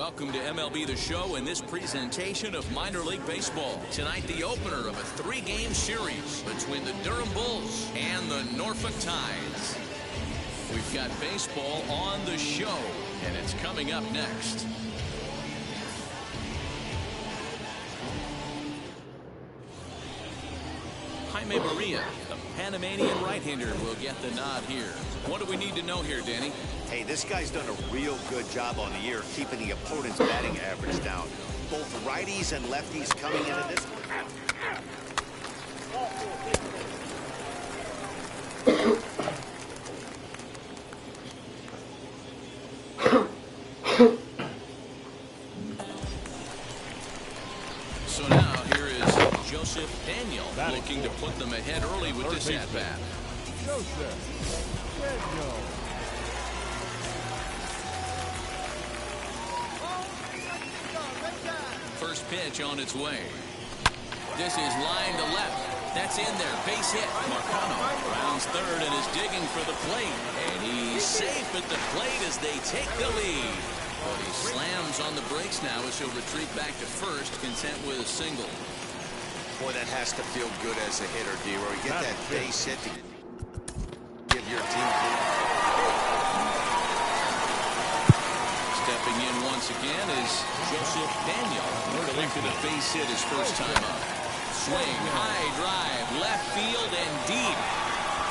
Welcome to MLB The Show and this presentation of minor league baseball. Tonight, the opener of a three-game series between the Durham Bulls and the Norfolk Tides. We've got baseball on the show, and it's coming up next. Jaime Maria, the Panamanian right-hander, will get the nod here. What do we need to know here, Danny? Hey, this guy's done a real good job on the year keeping the opponent's batting average down. Both righties and lefties coming into this. So now here is Joseph Daniel looking to put them ahead early with this at-bat. First pitch on its way. This is line to left. That's in there. Base hit. Marcano rounds third and is digging for the plate. And he's safe at the plate as they take the lead. But he slams on the brakes now as he'll retreat back to first, content with a single. Boy, that has to feel good as a hitter, D-Roy. You get that base hit to give your team lead. Stepping in once again is Joseph Daniel. Collected a base hit his first time up. Swing, high drive, left field and deep.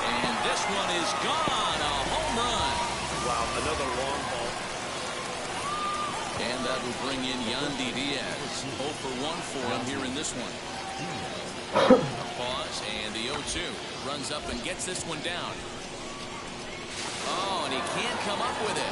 And this one is gone. A home run. Wow, another long ball. And that will bring in Yandy Diaz. 0 for 1 for him here in this one. A pause, and the 0-2. Runs up and gets this one down. Oh, and he can't come up with it.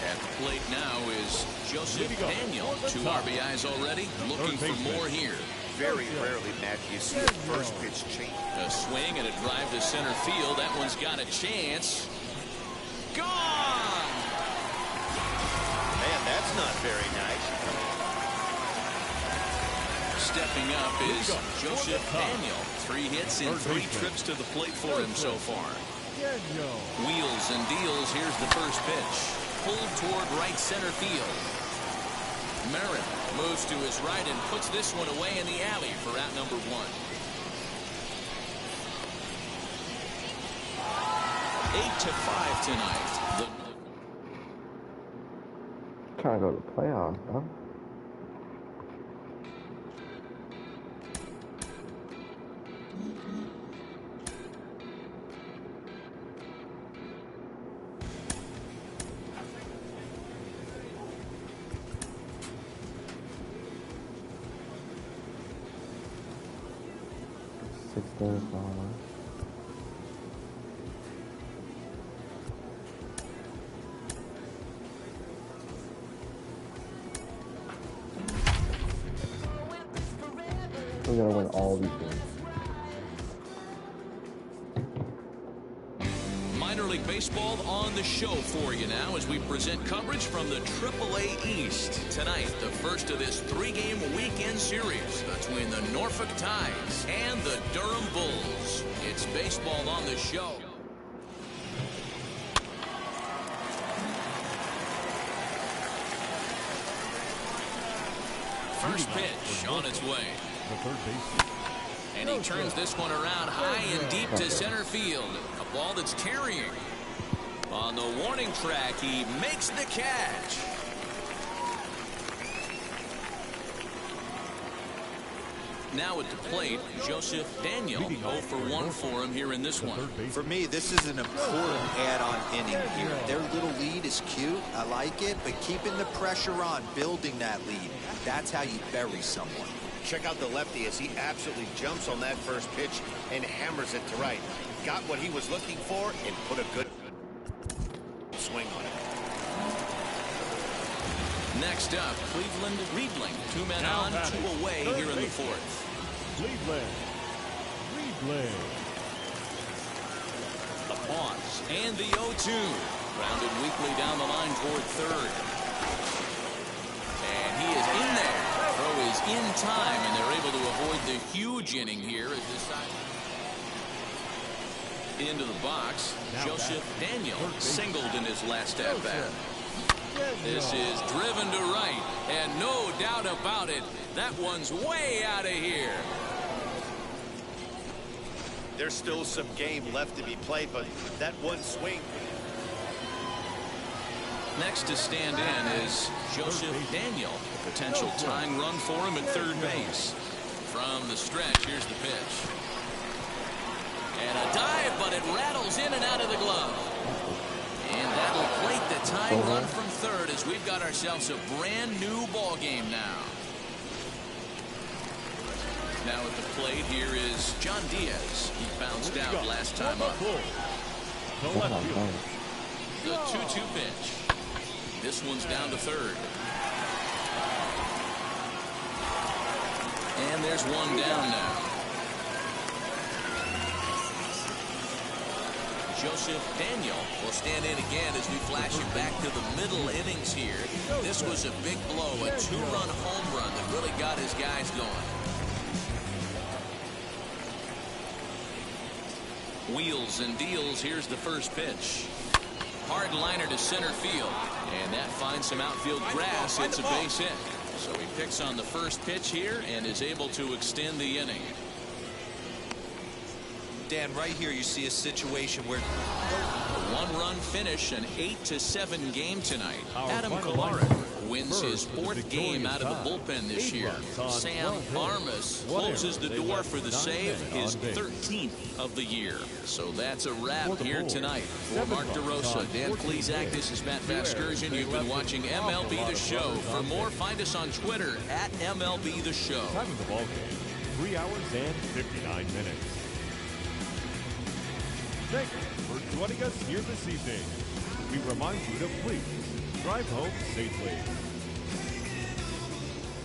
At the plate now is Joseph Daniel. 2 RBIs already. Looking for more here. Very rarely, Matt, you see a first pitch change. A swing and a drive to center field. That one's got a chance. Gone! Man, that's not very nice. Stepping up is Joseph Daniel. 3 hits in 3 trips to the plate for him so far. Wheels and deals. Here's the first pitch. Pulled toward right center field. Merritt moves to his right and puts this one away in the alley for out number 1. 8-5 tonight. Trying to go to the playoffs, huh? We're gonna win all these games. Minor League Baseball on the show for you now as we present coverage from the AAA East. Tonight, the first of this 3-game weekend series between the Norfolk Tides and the Durham Bulls. It's baseball on the show. First pitch on its way. And he turns this one around high and deep to center field. A ball that's carrying. On the warning track, he makes the catch. Now at the plate, Joseph Daniel. 0 for 1 for him here in this one. For me, this is an important add-on inning here. Their little lead is cute. I like it, but keeping the pressure on, building that lead, that's how you bury someone. Check out the lefty as he absolutely jumps on that first pitch and hammers it to right. Got what he was looking for and put a good swing on it. Next up, Cleveland Riedling. 2 men on, 2 away here in the 4th. Cleveland. The pause and the 0-2. Grounded weakly down the line toward third. And he is in there. Throw is in time, and they're able to avoid the huge inning here as this side into the box. Joseph Daniel singled in his last at-bat. This is driven to right, and no doubt about it, that one's way out of here. There's still some game left to be played, but that one swing. Next to stand in is Joseph Daniel. Potential tying run for him at third base. From the stretch, here's the pitch. And a dive, but it rattles in and out of the glove. And that'll plate the tying run from third as we've got ourselves a brand new ball game now. Now at the plate, here is John Diaz. He bounced out last time up. The 2-2 pitch. This one's down to third. And there's one down now. Joseph Daniel will stand in again as we flash you back to the middle innings here. This was a big blow, a 2-run home run that really got his guys going. Wheels and deals. Here's the first pitch. Hard liner to center field, and that finds some outfield grass. It's a base hit. So he picks on the first pitch here and is able to extend the inning. Dan, right here you see a situation where A 1-run finish, an 8-7 game tonight. Adam Kolarek wins his 4th game out of the bullpen this year. Sam Armas closes the door for the save, his 13th of the year. So that's a wrap here tonight. For Mark DeRosa, Dan Plesac, this is Matt Vasgersian. You've been watching MLB The Show. For more, find us on Twitter at MLB The Show. Time of the ball game, 3 hours and 59 minutes. Thank you for joining us here this evening. We remind you to please drive home safely.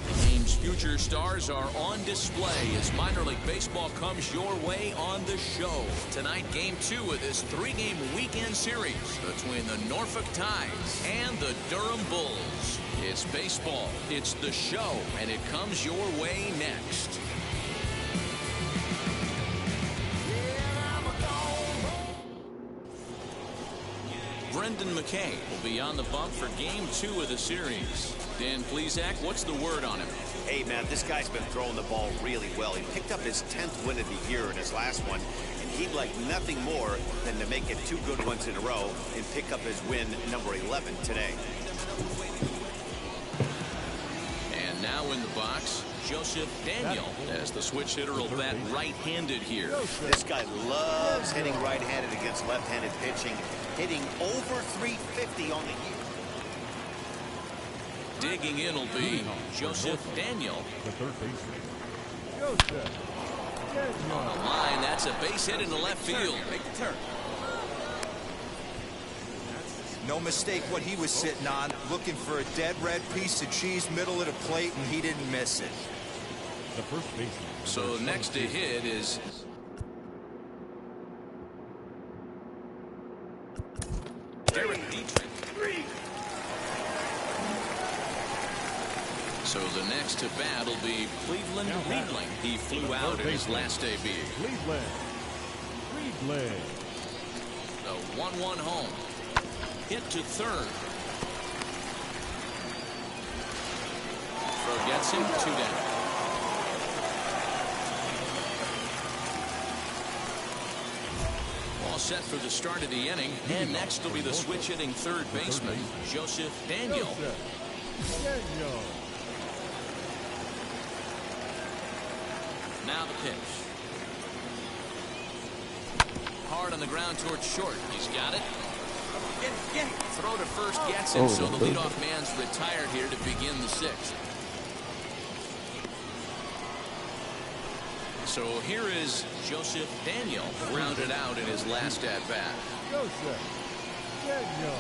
The game's future stars are on display as minor league baseball comes your way on the show. Tonight, game 2 of this 3-game weekend series between the Norfolk Tides and the Durham Bulls. It's baseball, it's the show, and it comes your way next. Brendan McKay will be on the bump for game 2 of the series. Dan Plesac, what's the word on him? Hey, man, this guy's been throwing the ball really well. He picked up his 10th win of the year in his last one, and he'd like nothing more than to make it 2 good ones in a row and pick up his win number 11 today. And now in the box, Joseph Daniel, as the switch hitter will bat right-handed here. This guy loves hitting right-handed against left-handed pitching, hitting over 350 on the year. Digging in will be Joseph Daniel. The third baseman, Joseph Daniel. On the line, that's a base hit into left field. make the turn. No mistake what he was sitting on, looking for a dead red piece of cheese middle of the plate, and he didn't miss it. The first baseman. So next to hit is Derek Dietrich. So the next to bat will be Cleveland Riedling. He flew out in his last debut. Cleveland. The 1-1 home. Hit to third. Throw gets him, 2 down. All set for the start of the inning. And next will be the switch hitting third baseman, Joseph Daniel. Daniel. Now the pitch. Hard on the ground towards short. He's got it. Throw to first gets it, so the leadoff man's retired here to begin the 6th. So here is Joseph Daniel, rounded out in his last at-bat. Joseph Daniel.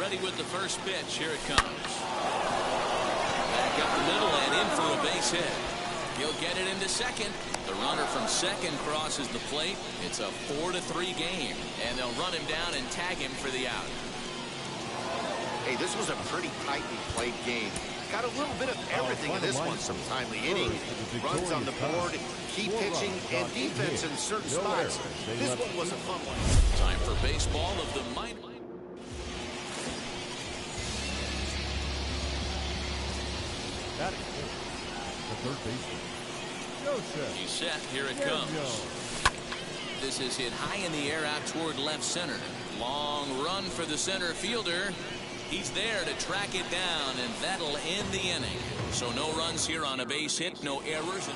Ready with the first pitch. Here it comes. Back up the middle and in for a base hit. He'll get it into second. The runner from second crosses the plate. It's a 4-3 game, and they'll run him down and tag him for the out. Hey, this was a pretty tightly played game. got a little bit of everything in this one. Some timely hitting, runs on the board, key pitching, and defense in certain spots. This one was a fun one. Time for baseball of the minor. Batting the third baseman, Joseph. He's set. Here it comes. This is hit high in the air out toward left center. Long run for the center fielder. He's there to track it down, and that'll end the inning. So no runs here on a base hit, no errors.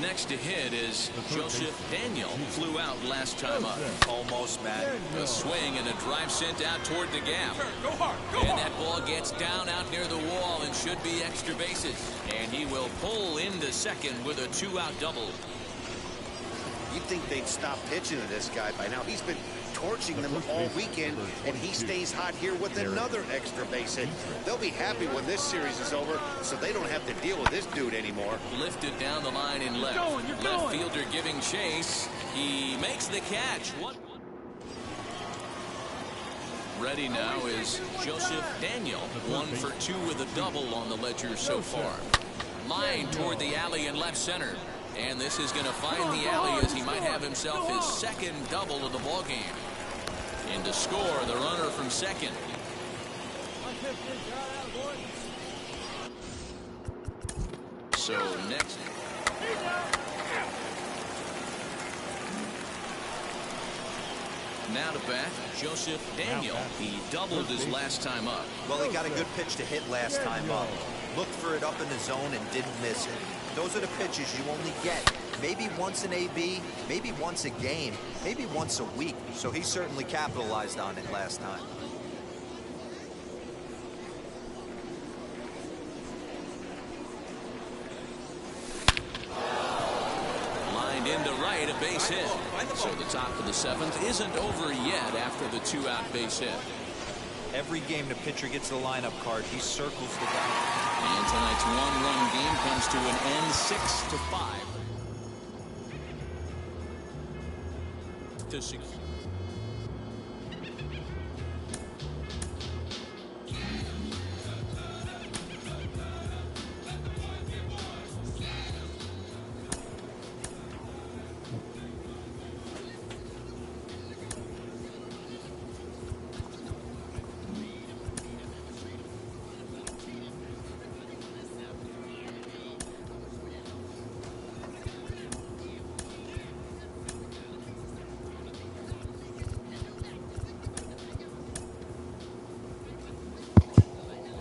Next to hit is Joseph Daniel. Flew out last time up. Almost, Matt. A swing and a drive sent out toward the gap. Go hard, go And hard. that ball gets down out near the wall and should be extra bases. And he will pull into second with a 2-out double. You'd think they'd stop pitching to this guy by now. He's been torching them all weekend, and he stays hot here with another extra base hit. They'll be happy when this series is over, so they don't have to deal with this dude anymore. Lifted down the line in left. Left fielder giving chase. He makes the catch. Ready now is Joseph Daniel. 1 for 2 with a double on the ledger so far. Line toward the alley in left center. And this is going to find the alley as he might have himself his second double of the ballgame. And to score, the runner from second. So next. Now to bat, Joseph Daniel. He doubled his last time up. Well, he got a good pitch to hit last time up. Looked for it up in the zone and didn't miss it. Those are the pitches you only get maybe once an AB, maybe once a game, maybe once a week. So he certainly capitalized on it last time. Lined into right, a base hit. So the top of the 7th isn't over yet after the 2-out base hit. Every game the pitcher gets the lineup card, he circles the guy. And tonight's one-run game comes to an end 6-5. To 6.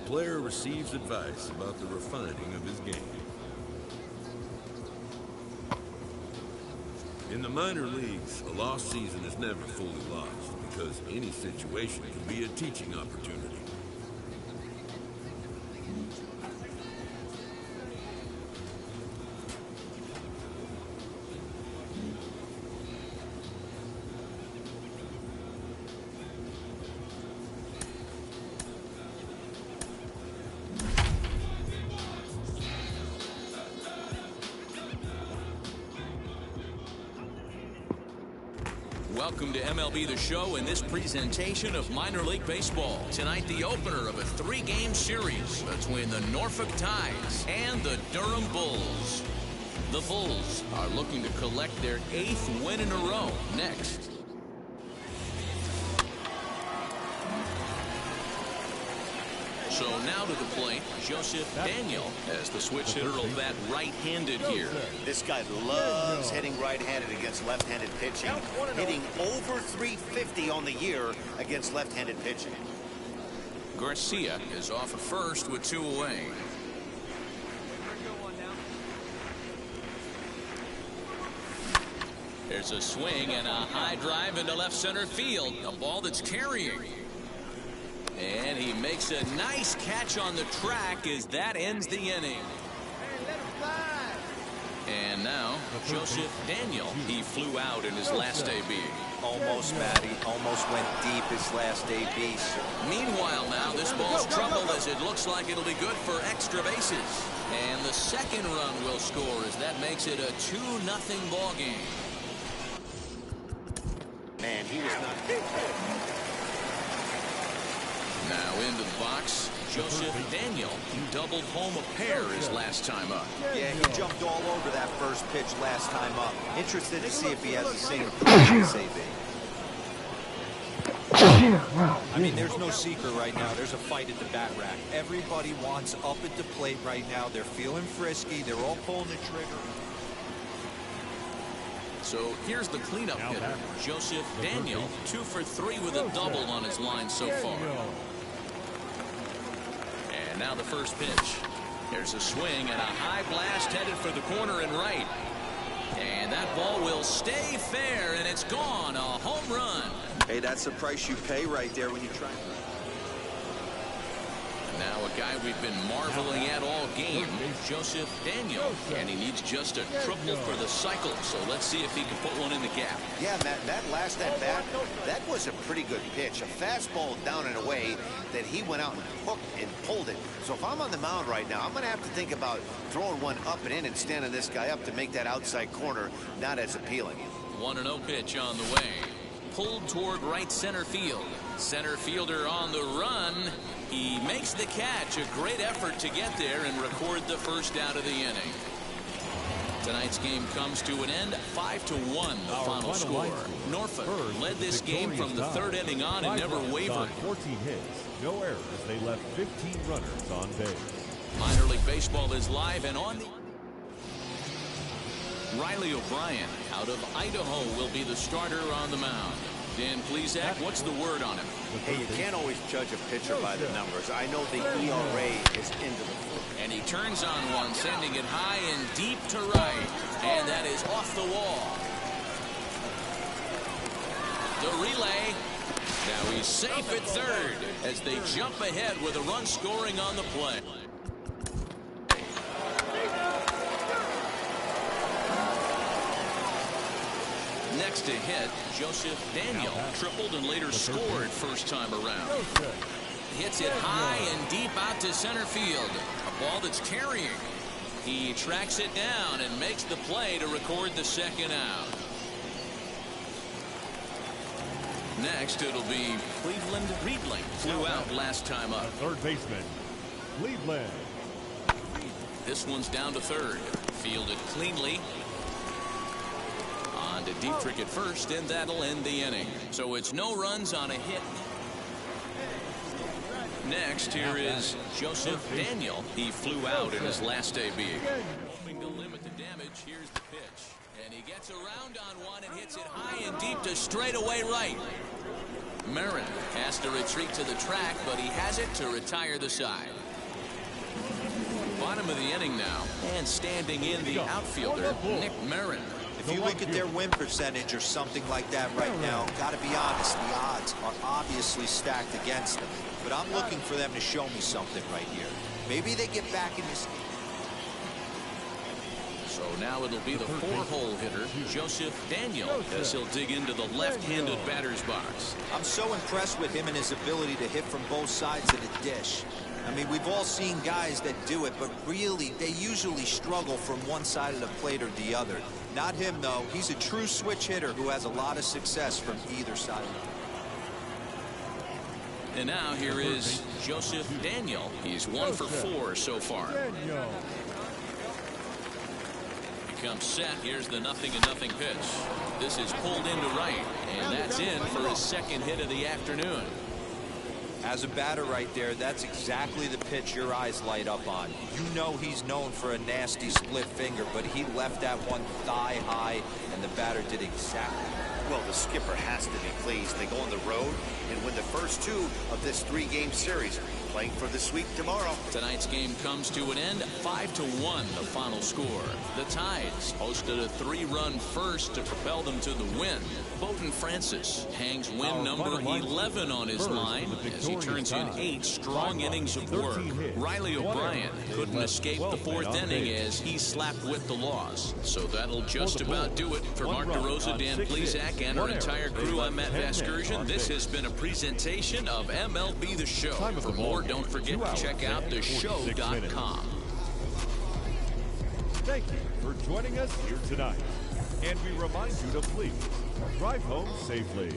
Player receives advice about the refining of his game. In the minor leagues, a lost season is never fully lost because any situation can be a teaching opportunity. Welcome to MLB The Show in this presentation of minor league baseball. Tonight, the opener of a 3-game series between the Norfolk Tides and the Durham Bulls. The Bulls are looking to collect their 8th win in a row next. So now to the plate, Joseph Daniel as the switch hitter will bat right-handed here. This guy loves hitting right-handed against left-handed pitching, hitting over 350 on the year against left-handed pitching. Garcia is off at first with 2 away. There's a swing and a high drive into left center field. A ball that's carrying. And he makes a nice catch on the track as that ends the inning. And now, Joseph Daniel. He flew out in his last AB. Almost, Matty. Almost went deep his last AB. Meanwhile now, this ball's troubled as it looks like it'll be good for extra bases. And the second run will score as that makes it a 2-0 ball game. Man, he was not... Now into the box, Joseph Daniel, he doubled home a pair his last time up. Yeah, he jumped all over that first pitch last time up. Interested to see if he has the same approach as AB. I mean, there's no secret right now. There's a fight at the bat rack. Everybody wants up at the plate right now. They're feeling frisky. They're all pulling the trigger. So here's the cleanup hitter, Joseph Daniel, 2 for 3 with a double on his line so far. And now the first pitch. There's a swing and a high blast headed for the corner and right. And that ball will stay fair, and it's gone. A home run. Hey, that's the price you pay right there when you try. Now a guy we've been marveling at all game, Joseph Daniel, and he needs just a triple for the cycle, so let's see if he can put one in the gap. Yeah, Matt, that last at bat, that was a pretty good pitch. A fastball down and away that he went out and hooked and pulled it. So if I'm on the mound right now, I'm going to have to think about throwing one up and in and standing this guy up to make that outside corner not as appealing. 1-0 pitch on the way. Pulled toward right center field. Center fielder on the run. He makes the catch. A great effort to get there and record the first out of the inning. Tonight's game comes to an end, 5-1, the final score. Norfolk led this game from the third inning on and never wavered. 14 hits, no errors. They left 15 runners on base. Minor League Baseball is live and on the... Riley O'Brien out of Idaho will be the starter on the mound. Dan Plesac, what's the word on him? Hey, you can't always judge a pitcher by the numbers. I know the ERA is into the foot. And he turns on one, sending it high and deep to right. And that is off the wall. The relay. Now he's safe at third as they jump ahead with a run scoring on the play. Next to hit, Joseph Daniel tripled and later scored first time around. Hits it high and deep out to center field. A ball that's carrying. He tracks it down and makes the play to record the second out. Next, it'll be Cleveland Riedling. Flew out last time up. Third baseman, Cleveland. This one's down to third. Fielded cleanly. On to Dietrich at first, and that'll end the inning. So it's no runs on a hit. Next, here is Joseph Daniel. He flew out in his last debut. Hoping to limit the damage, here's the pitch. And he gets around on one and hits it high and deep to straightaway right. Marin has to retreat to the track, but he has it to retire the side. Bottom of the inning now, and standing in the outfielder, Nick Marin. If you look at their win percentage or something like that right now, got to be honest, the odds are obviously stacked against them. But I'm looking for them to show me something right here. Maybe they get back in this game. So now it'll be the four-hole hitter, Joseph Daniel, as he'll dig into the left-handed batter's box. I'm so impressed with him and his ability to hit from both sides of the dish. I mean, we've all seen guys that do it, but really, they usually struggle from one side of the plate or the other. Not him, though. He's a true switch hitter who has a lot of success from either side. And now here is Joseph Daniel. He's 1 for 4 so far. He comes set. Here's the 0-0 pitch. This is pulled into right, and that's in for his second hit of the afternoon. As a batter right there, that's exactly the pitch your eyes light up on. You know he's known for a nasty split finger, but he left that one thigh high, and the batter did exactly. Well, the skipper has to be pleased. They go on the road and win the first 2 of this 3-game series, playing for the sweep tomorrow. Tonight's game comes to an end, 5-1, the final score. The Tides posted a 3-run first to propel them to the win. Bowden Francis hangs win number 11 on his line as he turns in 8 strong innings of work. Riley O'Brien couldn't escape the 4th inning as he slapped with the loss. So that'll just about do it for Mark DeRosa, Dan Plesac, and our entire crew. I'm Matt Vasgersian. This has been a presentation of MLB The Show. For more, don't forget to check out theshow.com. Thank you for joining us here tonight. And we remind you to please drive home safely.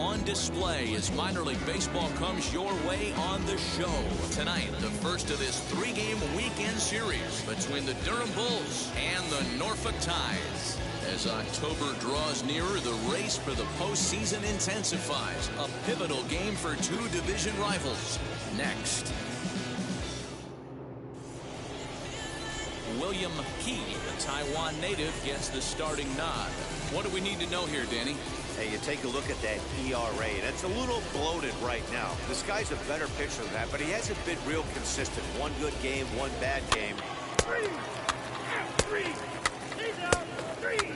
on display as minor league baseball comes your way on the show. Tonight, the first of this 3-game weekend series between the Durham Bulls and the Norfolk Tides. As October draws nearer, the race for the postseason intensifies. A pivotal game for two division rivals. Next. William Key, the Taiwan native, gets the starting nod. What do we need to know here, Danny? Hey, you take a look at that ERA, and it's a little bloated right now. This guy's a better pitcher than that, but he hasn't been real consistent. One good game, one bad game. Three. And hit him. Three.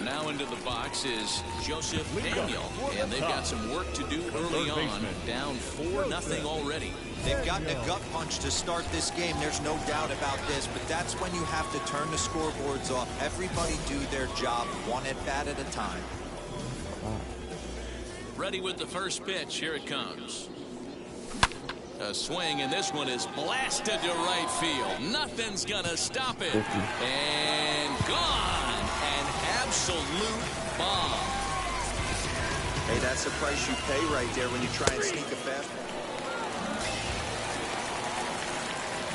Now into the box is Joseph Daniel, and they've got some work to do early on, down 4-0 already. They've gotten a gut punch to start this game, there's no doubt about this, but that's when you have to turn the scoreboards off. Everybody do their job, one at bat at a time. Ready with the first pitch, here it comes. A swing, and this one is blasted to right field. Nothing's gonna stop it. And gone. An absolute bomb. Hey, that's the price you pay right there when you try and sneak a fastball.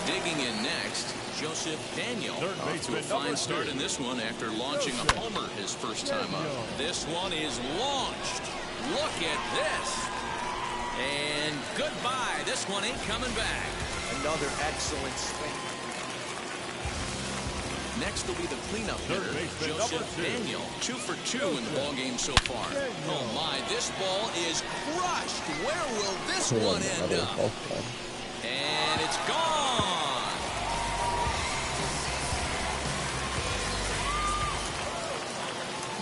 Digging in next, Joseph Daniel. Off to a fine start in this one after launching a homer his first time up. This one is launched. Look at this. And goodbye. This one ain't coming back. Another excellent swing. Next will be the cleanup hitter, Joseph Daniel. 2 for 2 in the ball game so far. Oh my, this ball is crushed. Where will this one end up? And it's gone.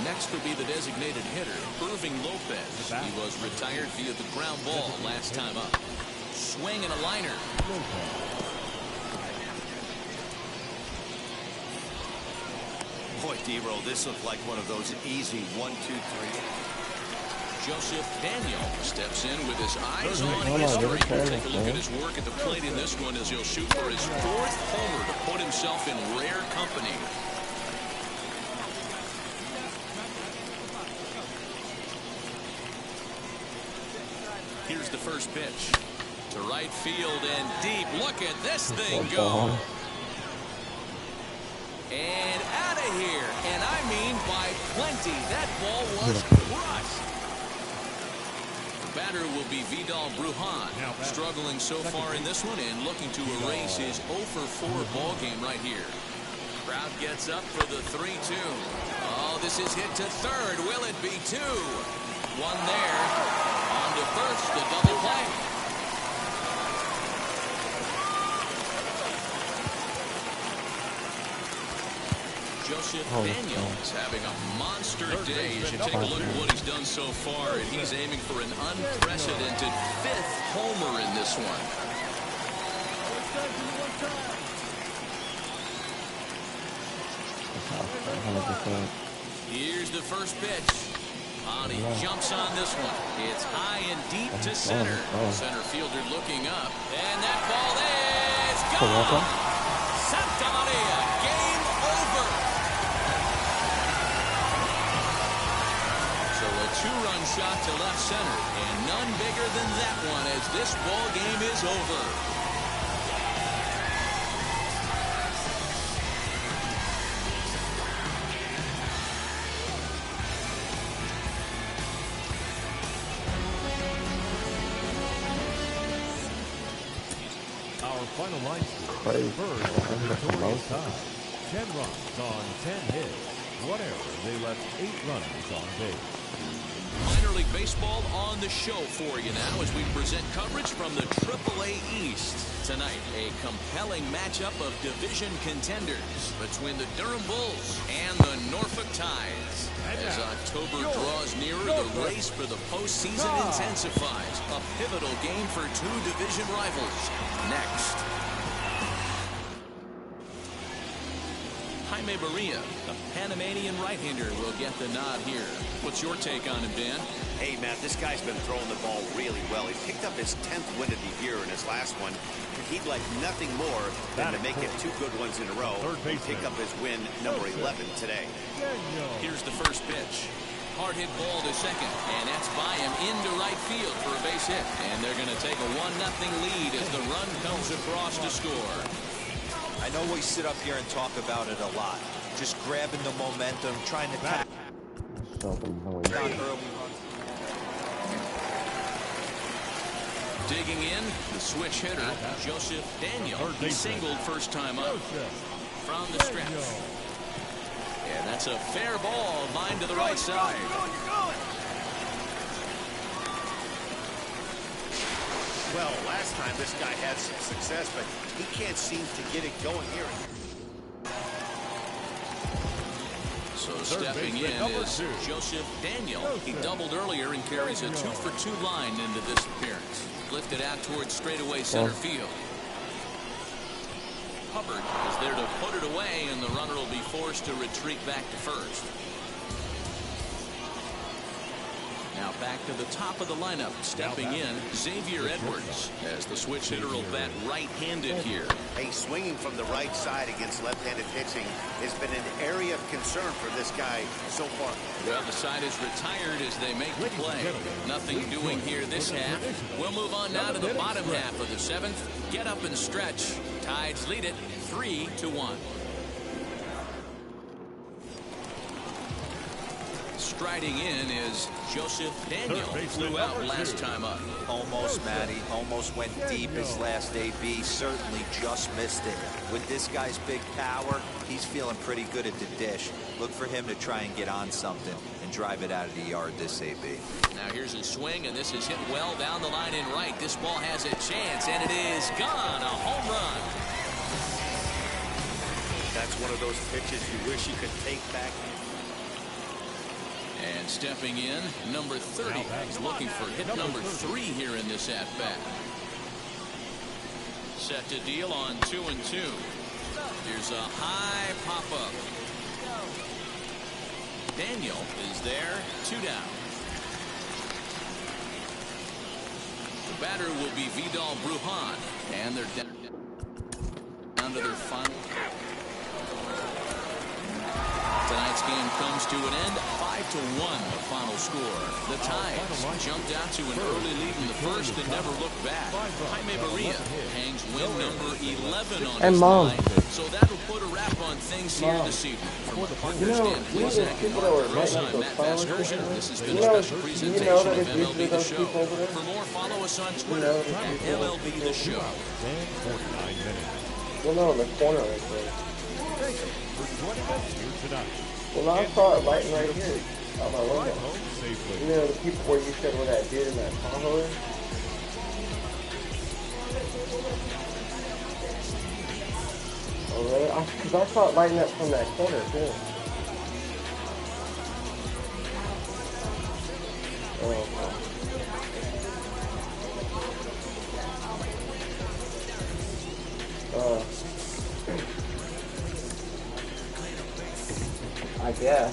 Next will be the designated hitter, Irving Lopez. He was retired via the ground ball last time up. Swing and a liner. Boy, D-Roll, this looked like one of those easy 1, 2, 3. Joseph Daniel steps in with his eyes on history. Take a look at his work at the plate in this one as he'll shoot for his 4th homer to put himself in rare company. Here's the first pitch. To right field and deep. Look at this thing go. And out of here. And I mean by plenty. That ball was crushed. The batter will be Vidal Brujan. Struggling so far in this one and looking to erase his 0 for 4 ball game right here. Crowd gets up for the 3-2. Oh, this is hit to third. Will it be 2? One there. On to first, the double play. Joseph Daniel is having a monster day. You should take a look at what he's done so far, and he's aiming for an unprecedented 5th homer in this one. Here's the first pitch. He jumps on this one. It's high and deep to center. Center fielder looking up. And that ball is gone. Santa Maria, game over. So a 2-run shot to left center. And none bigger than that one as this ball game is over. Final line score. First, victorious tie. 10 runs on 10 hits. 1 error. They left 8 runners on base. Minor League Baseball on the show for you now as we present coverage from the AAA East. Tonight, a compelling matchup of division contenders between the Durham Bulls and the Norfolk Tides. As October draws nearer, the race for the postseason intensifies. A pivotal game for 2 division rivals. Next. Jaime Barria, the Panamanian right-hander, will get the nod here. What's your take on him, Dan? Hey, Matt, this guy's been throwing the ball really well. He picked up his 10th win of the year in his last one. He'd like nothing more than to make it 2 good ones in a row and pick up his win number 11 today. Here's the first pitch. Hard hit ball to second, and that's by him into right field for a base hit. And they're going to take a 1-0 lead as the run comes across to score. I know we sit up here and talk about it a lot. Just grabbing the momentum, trying to tack down early. Digging in, the switch hitter, Joseph Daniel. He singled first time up from the stretch. And that's a fair ball, line to the right side. Well, last time this guy had some success, but he can't seem to get it going here. So stepping in is Joseph Daniel. He doubled earlier and carries a 2-for-2 line into this appearance. Lifted out towards straightaway center field. Hubbard is there to put it away, and the runner will be forced to retreat back to first. Now back to the top of the lineup. Stepping in, Xavier Edwards, as the switch hitter will bat right-handed here. Hey, swinging from the right side against left-handed pitching has been an area of concern for this guy so far. Well, the side is retired as they make the play. Nothing doing here this half. We'll move on now to the bottom half of the 7th. Get up and stretch. Tides lead it 3-1. striding in is Joseph Daniel. Flew out last time up. Almost, Matty. Almost went deep his last AB. Certainly just missed it. With this guy's big power, he's feeling pretty good at the dish. Look for him to try and get on something and drive it out of the yard this AB. Now here's a swing, and this is hit well down the line in right. This ball has a chance, and it is gone. A home run. That's one of those pitches you wish you could take back. And stepping in, number 30. He's looking for hit number 3 here in this at-bat. Set to deal on 2-2. Here's a high pop-up. Daniel is there, 2 down. The batter will be Vidal Brujan, and they're down to their final. Tonight's game comes to an end, 5-1, the final score. The Tigers jumped out to an early lead in the first and never looked back. Jaime Barria hangs win number 11 on his line, so that'll put a wrap on things here this evening. From a partner standpoint, Zach and Mark Gross, I'm Matt Vasgersian. This has been a special presentation of MLB The Show. For more, follow us on Twitter at MLB The Show. Well, no, in the corner right there. Well, I saw it lighting right here out my window. You know, the people where you said where that dude in that Tahoe is? Oh, really? Because I saw it lighting up from that corner, too. I guess.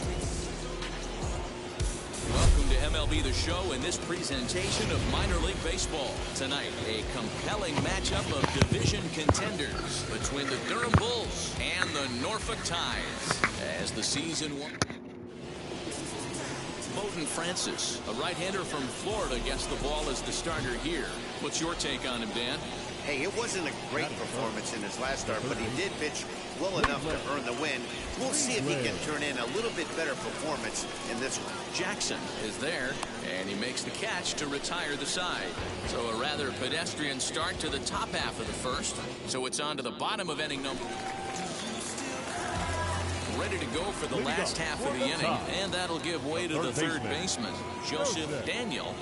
Welcome to MLB The Show in this presentation of minor league baseball. Tonight, a compelling matchup of division contenders between the Durham Bulls and the Norfolk Tides. As the season one, Bowden Francis, a right-hander from Florida, gets the ball as the starter here. What's your take on him, Dan? Hey, it wasn't a great performance in his last start, but he did pitch well enough to earn the win. We'll see if he can turn in a little bit better performance in this one. Jackson is there, and he makes the catch to retire the side. So a rather pedestrian start to the top half of the first. So it's on to the bottom of inning number. Ready to go for the last half of the inning, and that'll give way to the third baseman, Joseph Daniel.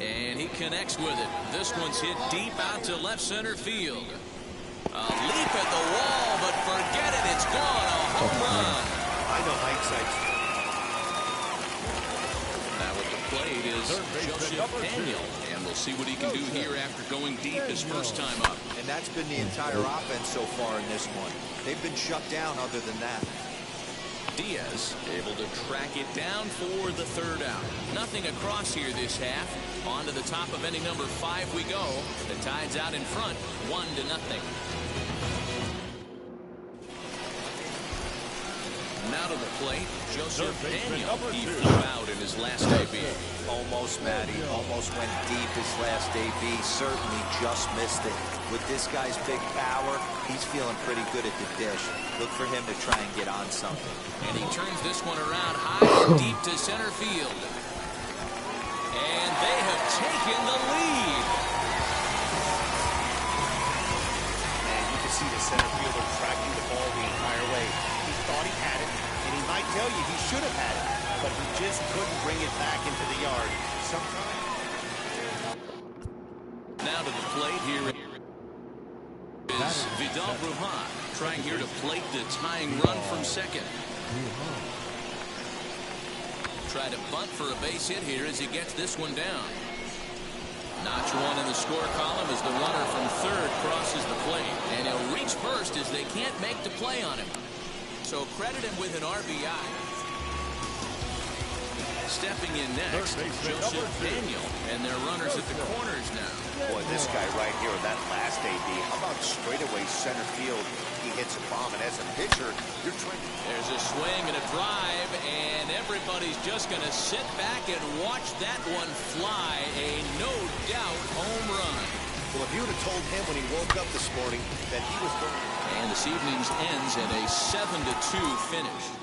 And he connects with it. This one's hit deep out to left center field. A leap at the wall, but forget it. It's gone. A home run. I know hindsight. Now at the plate is Joseph Daniel. And we'll see what he can do here after going deep his first time up. And that's been the entire offense so far in this one. They've been shut down other than that. Diaz able to track it down for the third out. Nothing across here this half. On to the top of inning number 5 we go. The Tide's out in front, 1-0. Now to the plate, Joseph Daniel. He flew out in his last AB. Almost, Matty. Almost went deep his last AB. Certainly just missed it. With this guy's big power, he's feeling pretty good at the dish. Look for him to try and get on something. And he turns this one around high and deep to center field. And they have taken the lead. And you can see the center fielder tracking the ball the entire way. He thought he had it, and he might tell you he should have had it, but he just couldn't bring it back into the yard. Sometimes. Now to the plate here is Vidal Brujan, trying here to plate the tying run from second. Try to bunt for a base hit here as he gets this one down. Notch one in the score column as the runner from third crosses the plate. And he'll reach first as they can't make the play on him. So credit him with an RBI. Stepping in next, Joseph Daniel, and their runners at the corners now. Boy, this guy right here, that last AB, how about straightaway center field? He hits a bomb, and as a pitcher, you're trying. There's a swing and a drive, and everybody's just going to sit back and watch that one fly. A no-doubt home run. Well, if you would have told him when he woke up this morning that he was going. And this evening's ends in a 7-2 finish.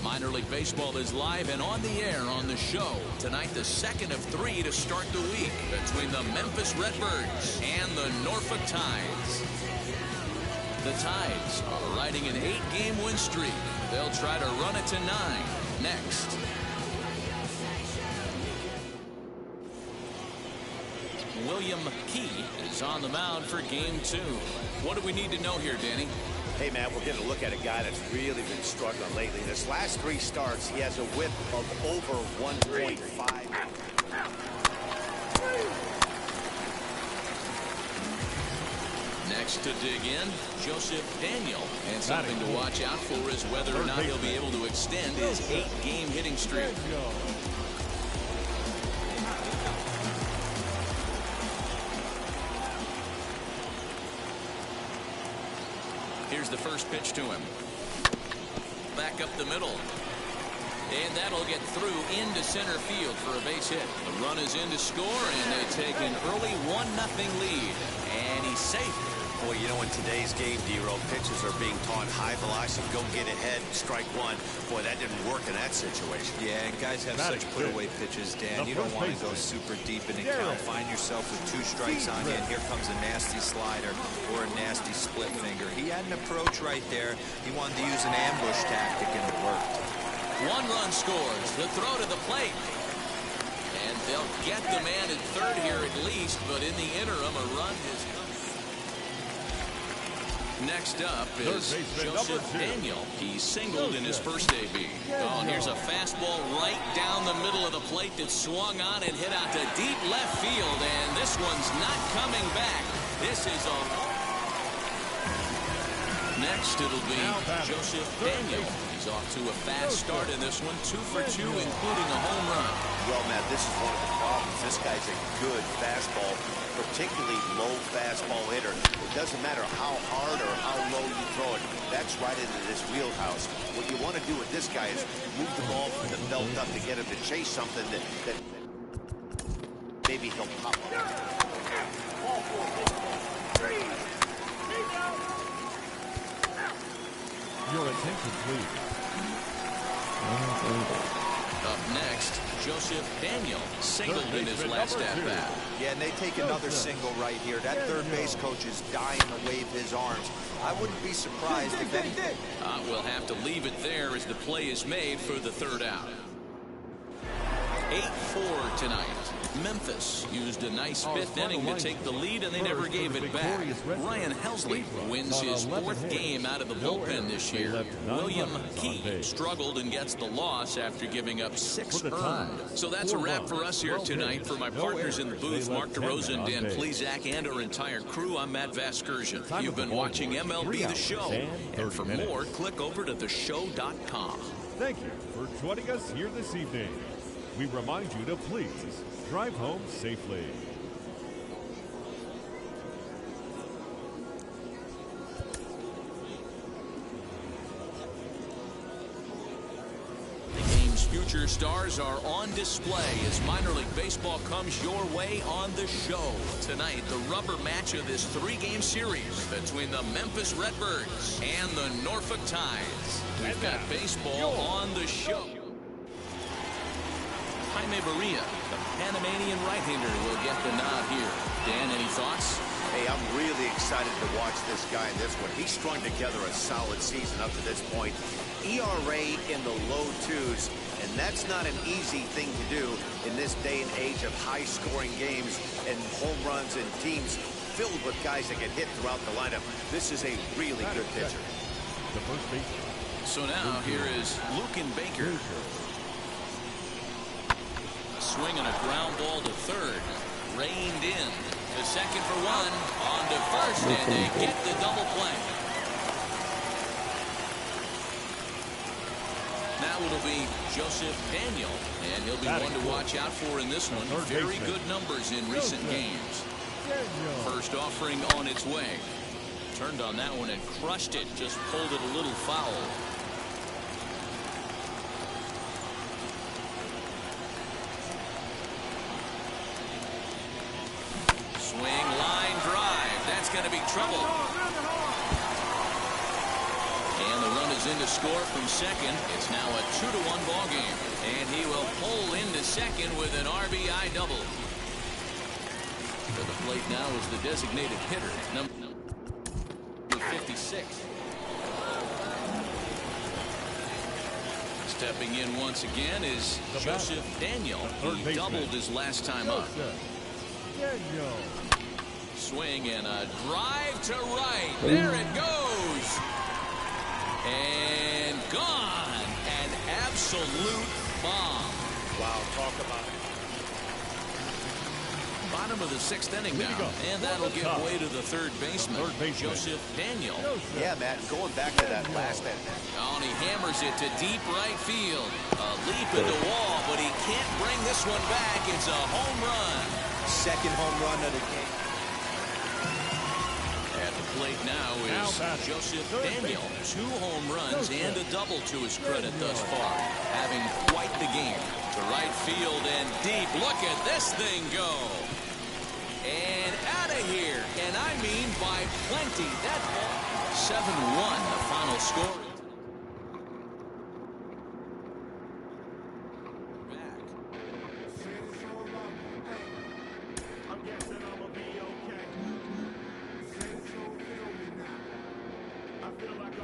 Minor League Baseball is live and on the air on the show. Tonight, the second of 3 to start the week between the Memphis Redbirds and the Norfolk Tides. The Tides are riding an 8-game win streak. They'll try to run it to 9 next. William Key is on the mound for game 2. What do we need to know here, Danny? Hey, man, we're getting a look at a guy that's really been struggling lately. This last 3 starts, he has a whip of over 1.5. Next to dig in, Joseph Daniel. And something to watch out for is whether or not he'll be able to extend his 8-game hitting streak. Here's the first pitch to him. Back up the middle. And that'll get through into center field for a base hit. The run is in to score, and they take an early 1-0 lead. And he's safe. Boy, you know, in today's game, D-Row, pitchers are being taught high velocity, go get ahead, strike one. Boy, that didn't work in that situation. Yeah, and guys have such put-away pitches, Dan. You don't want to go super deep in the count. Find yourself with 2 strikes on you, and here comes a nasty slider or a nasty split finger. He had an approach right there. He wanted to use an ambush tactic, and it worked. 1 run scores. The throw to the plate. And they'll get the man at third here at least, but in the interim, a run has come. Next up is Joseph Daniel. He singled in his first AB. Oh, and here's a fastball right down the middle of the plate that swung on and hit out to deep left field, and this one's not coming back. This is a... Next, it'll be Joseph Daniel. He's off to a fast start in this one, 2 for 2, including a home run. Well, Matt, this is one of the problems. This guy's a good fastball, particularly low fastball hitter. It doesn't matter how hard or how low you throw it. That's right into this wheelhouse. What you want to do with this guy is move the ball from the belt up to get him to chase something that maybe he'll pop up. Your attention, please. Up next, Joseph Daniel singled in his last at-bat. Yeah, and they take another single right here. That third base coach is dying to wave his arms. I wouldn't be surprised if anything. We'll have to leave it there as the play is made for the third out. 8-4 tonight. Memphis used a nice 5th inning to take the lead, and they never gave it back. Ryan Helsley wins his 4th game out of the bullpen this year. William Key struggled and gets the loss after giving up 6 earned. So that's a wrap for us here tonight. For my partners in the booth, Mark DeRosa and Dan Plezak, and our entire crew, I'm Matt Vasgersian. You've been watching MLB The Show. And for more, click over to theshow.com. Thank you for joining us here this evening. We remind you to please drive home safely. The game's future stars are on display as minor league baseball comes your way on the show. Tonight, the rubber match of this 3-game series between the Memphis Redbirds and the Norfolk Tides. We've got baseball on the show. Jaime Barria, the Panamanian right-hander, will get the nod here. Dan, any thoughts? Hey, I'm really excited to watch this guy in this one. He's strung together a solid season up to this point. ERA in the low 2s, and that's not an easy thing to do in this day and age of high-scoring games and home runs and teams filled with guys that get hit throughout the lineup. This is a really good pitcher. The first baseman. So now here is Luken Baker. swing and a ground ball to third. Reined in. To second for one. On to first, and they get the double play. Now it'll be Joseph Daniel, and he'll be one to watch out for in this one. Very good numbers in recent games. First offering on its way. Turned on that one and crushed it. Just pulled it a little foul. Swing, line drive. That's going to be trouble. And the run is in to score from second. It's now a 2-1 ball game. And he will pull into second with an RBI double. To the plate now is the designated hitter, number 56. Stepping in once again is Joseph Daniel. He doubled his last time up. Swing and a drive to right. There it goes. And gone. An absolute bomb. Wow, talk about it. Bottom of the 6th inning now, and that'll give way to the third baseman, Joseph Daniel. Yeah, Matt, going back to that last at bat. Oh, and he hammers it to deep right field. A leap into wall, but he can't bring this one back. It's a home run. Second home run of the game. At the plate now is Joseph Daniel. 2 home runs and a double to his credit thus far. Having quite the game. To right field and deep. Look at this thing go. And out of here. And I mean by plenty. That ball. 7-1 the final score.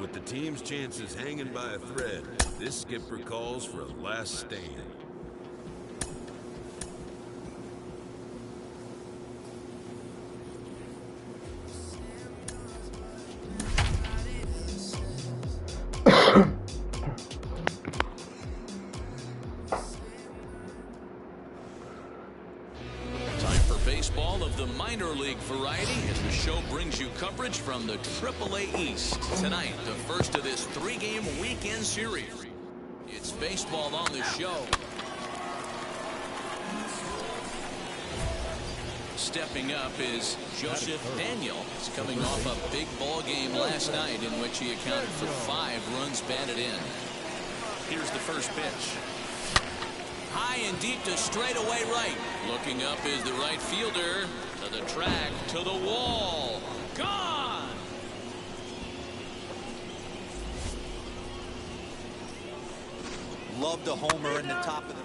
With the team's chances hanging by a thread, this skipper calls for a last stand. Baseball of the minor league variety as the show brings you coverage from the AAA East. Tonight, the first of this 3-game weekend series. It's baseball on the show. Stepping up is Joseph Daniel. He's coming off a big ball game last night in which he accounted for 5 runs batted in. Here's the first pitch. High and deep to straightaway right. Looking up is the right fielder. To the track, to the wall. Gone! Love the homer in the top of the...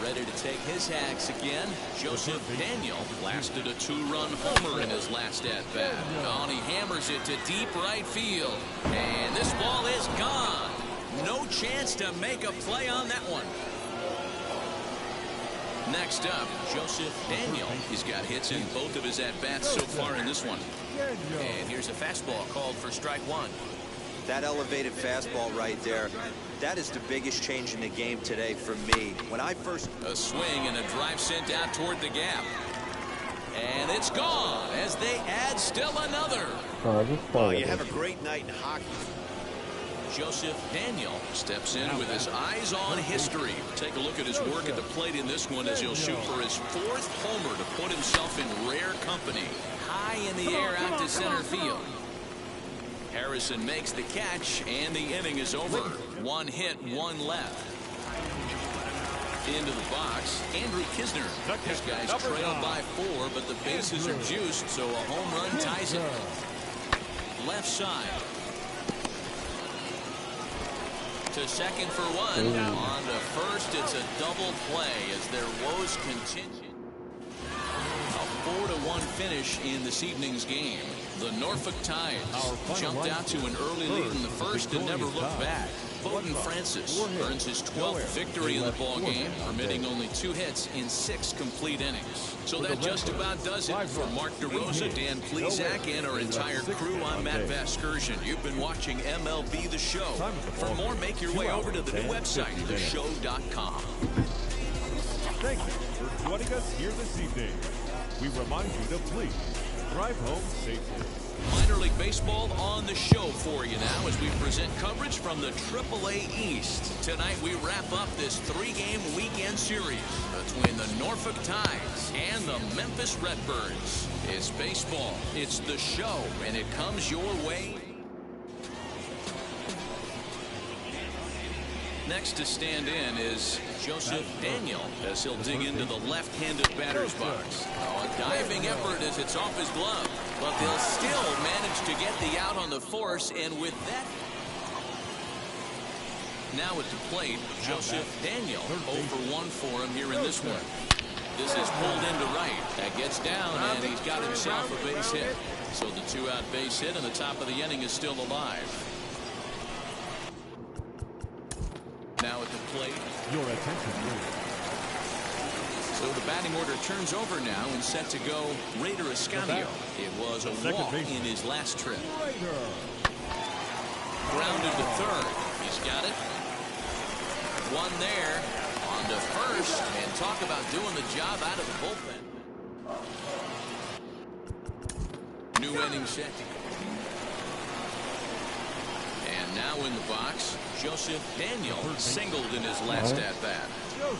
Ready to take his hacks again. Joseph Daniel blasted a 2-run homer in his last at-bat. Oh, and he hammers it to deep right field. And this ball is gone. No chance to make a play on that one. Next up, Joseph Daniel. He's got hits in both of his at-bats so far in this one. And here's a fastball called for strike 1. That elevated fastball right there, that is the biggest change in the game today for me. When I first... A swing and a drive sent out toward the gap. And it's gone as they add still another. Well, you have a great night in hockey. Joseph Daniel steps in with his eyes on history. Take a look at his work at the plate in this one as he'll shoot for his 4th homer to put himself in rare company. High in the air out to center field. Harrison makes the catch, and the inning is over. 1 hit, 1 left. Into the box, Andrew Kisner. This guy's trailed by 4, but the bases are juiced, so a home run ties it. Left side. To second for 1. On to first, it's a double play as their woes continue. A 4-1 3-1 finish in this evening's game. The Norfolk Tides jumped out to an early lead in the first and never looked back. Bowden Francis earns his 12th victory in the ball game, permitting only 2 hits in 6 complete innings. So that just about does it. For Mark DeRosa, Dan Plesac, and our entire crew, I'm Matt Vasgersian. You've been watching MLB The Show. For more, make your way over to the new website, theshow.com. Thank you for joining us here this evening. We remind you to please drive home safely. Minor League Baseball on the show for you now as we present coverage from the AAA East. Tonight we wrap up this 3-game weekend series between the Norfolk Tides and the Memphis Redbirds. It's baseball, it's the show, and it comes your way. Next to stand in is Joseph Daniel as he'll dig into the left-handed batter's box. A diving effort as it's off his glove, but they'll still manage to get the out on the force, and with that, now at the plate, Joseph Daniel 0 for 1 for him here in this one. This is pulled into right. That gets down, and he's got himself a base hit. So the 2-out base hit, and the top of the inning is still alive. Now at the plate. Your attention, please. So the batting order turns over now and set to go Raider Escanio. It was a walk in his last trip. Grounded to third. He's got it. One there. On to first. And talk about doing the job out of the bullpen. New inning set. And now in the box, Joseph Daniel singled in his last at-bat.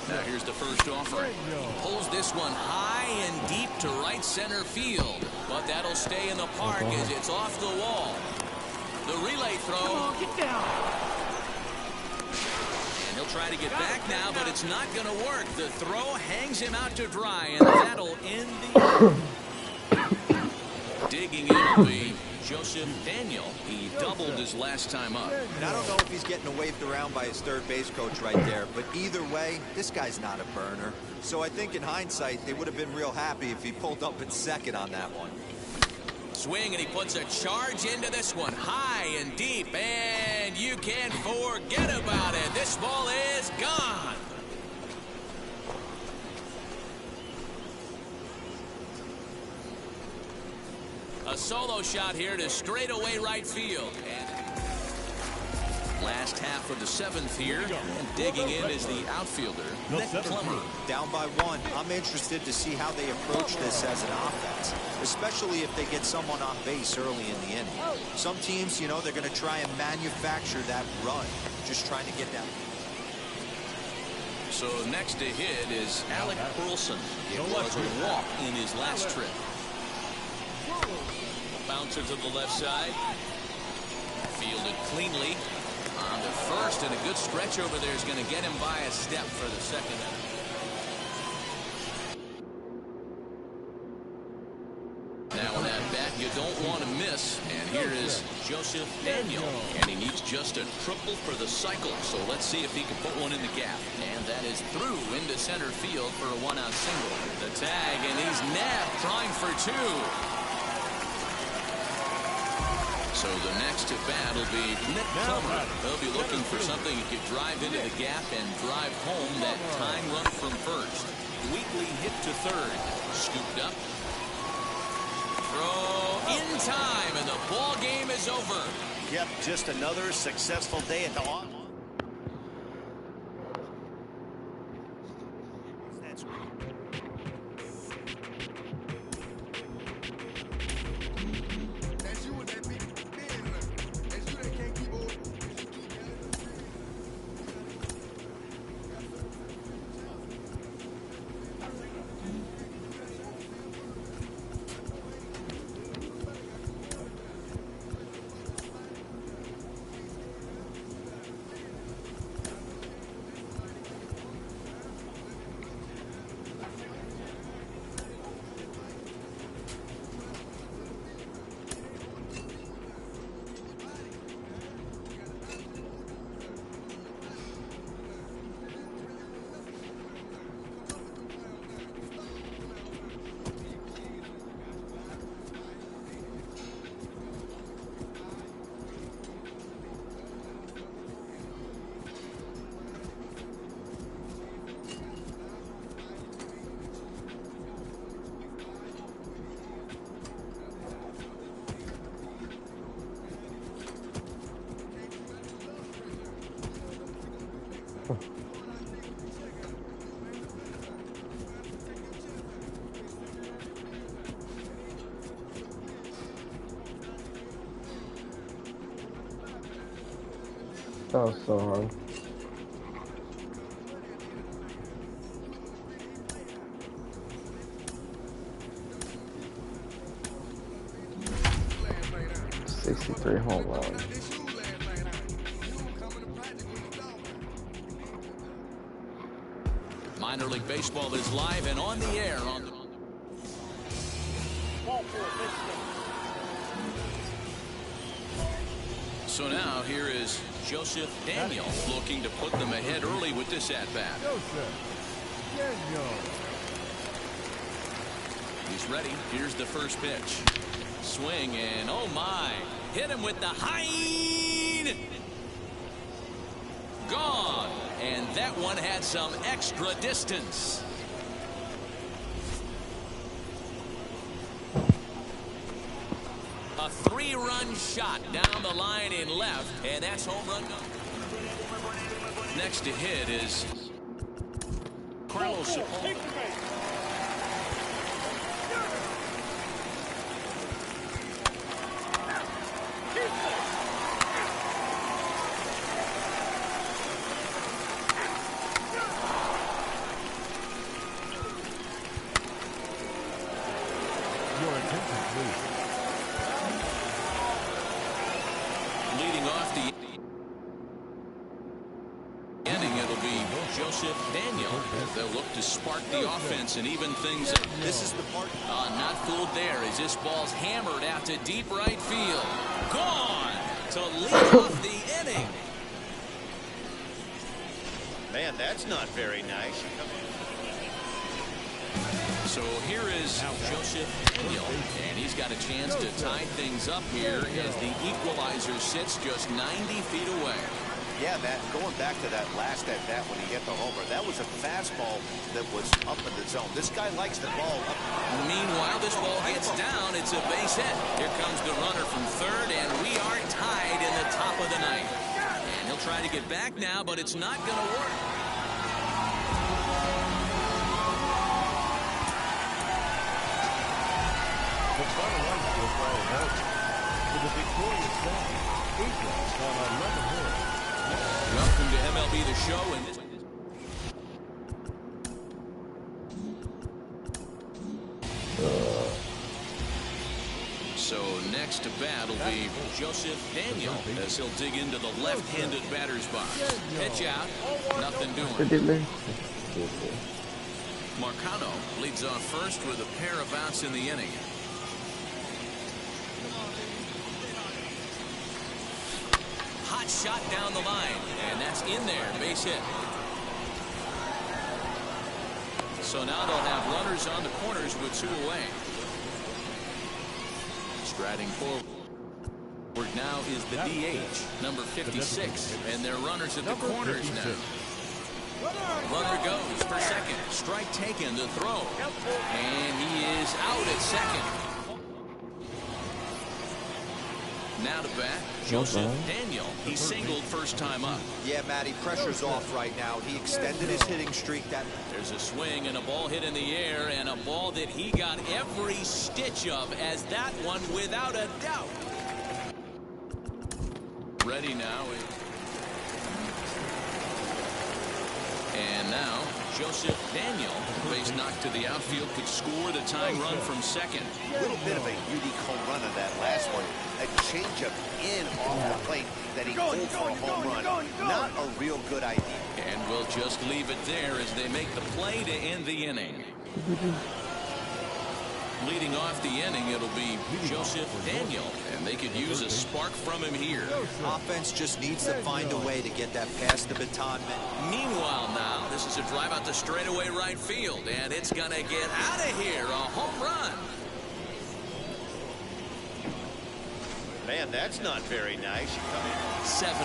Now here's the first offering. He pulls this one high and deep to right center field. But that'll stay in the park as it's off the wall. The relay throw. Come on, get down. And he'll try to get back now, but it's not going to work. The throw hangs him out to dry, and that'll end the... Digging in will be Joseph Daniel. He doubled his last time up. And I don't know if he's getting waved around by his third base coach right there, but either way, this guy's not a burner. So I think in hindsight, they would have been real happy if he pulled up at second on that one. Swing, and he puts a charge into this one, high and deep, and you can't forget about it. This ball is gone. A solo shot here to straightaway right field. Last half of the 7th here, and digging in is the outfielder, Nick Plummer. Down by 1. I'm interested to see how they approach this as an offense, especially if they get someone on base early in the inning. Some teams, you know, they're going to try and manufacture that run, just trying to get that. So next to hit is Alec Burleson. It was a walk in his last trip. Bouncer to the left side. Fielded cleanly. On the first, and a good stretch over there is going to get him by a step for the second inning. Now in that bat you don't want to miss, and here is Joseph Daniel, and he needs just a triple for the cycle, so let's see if he can put one in the gap. And that is through into center field for a 1-out single. The tag, and he's nabbed, trying for 2. So the next at bat will be Nick Plummer. They'll be looking for something he could drive into the gap and drive home that time run from first. Weekly hit to third. Scooped up. Throw in time, and the ball game is over. Yep, just another successful day at the office. That was so hard. '63 home run. Minor League Baseball is live and on the air on the... So now here is Joseph Daniel looking to put them ahead early with this at-bat. He's ready. Here's the first pitch. Swing and oh my. Hit him with the high. Gone. And that one had some extra distance. A 3-run shot down the line in left, and that's home run. Next to hit is Carlos. Your attention, please. Leading off the inning, it'll be Joseph Daniel. They'll look to spark the offense and even things up. This is the part. Not fooled there as this ball's hammered out to deep right field. Gone to lead off the inning. Man, that's not very nice. So here is Joseph Daniel, and he's got a chance to tie things up here as the equalizer sits just 90 feet away. Yeah, going back to that last at-bat when he hit the homer, that was a fastball that was up in the zone. This guy likes the ball up. Meanwhile, this ball gets down. It's a base hit. Here comes the runner from third, and we are tied in the top of the ninth. And he'll try to get back now, but it's not going to work. The final runs will follow out. For the victorious side, 8 runs on 11 hits. Welcome to MLB The Show. And so next to bat will be Joseph Daniel as he'll dig into the left-handed batter's box. Pitch out. Nothing doing. Marcano leads off first with a pair of outs in the inning. Hot shot down the line, and that's in there, base hit. So now they'll have runners on the corners with 2 away. Striding forward now is the DH, number 56, and they're runners at the corners now. Runner goes for second. Strike taken to throw, and he is out at second. Now to bat, Joseph Daniel. He singled first time up. Yeah, Matty, pressure's off right now. He extended his hitting streak. There's a swing and a ball hit in the air, and a ball that he got every stitch of as that one without a doubt. Ready now. And now, Joseph Daniel, base knocked to the outfield, could score the tying run from second. A little bit of a unique home run on that last one. A changeup in off the plate that he pulled for a home run. Not a real good idea. And we'll just leave it there as they make the play to end the inning. Leading off the inning, it'll be Joseph Daniel, and they could use a spark from him here. Offense just needs to find a way to get that past the baton. Meanwhile now, this is a drive out the straightaway right field, and it's going to get out of here. A home run. Man, that's not very nice. 7-4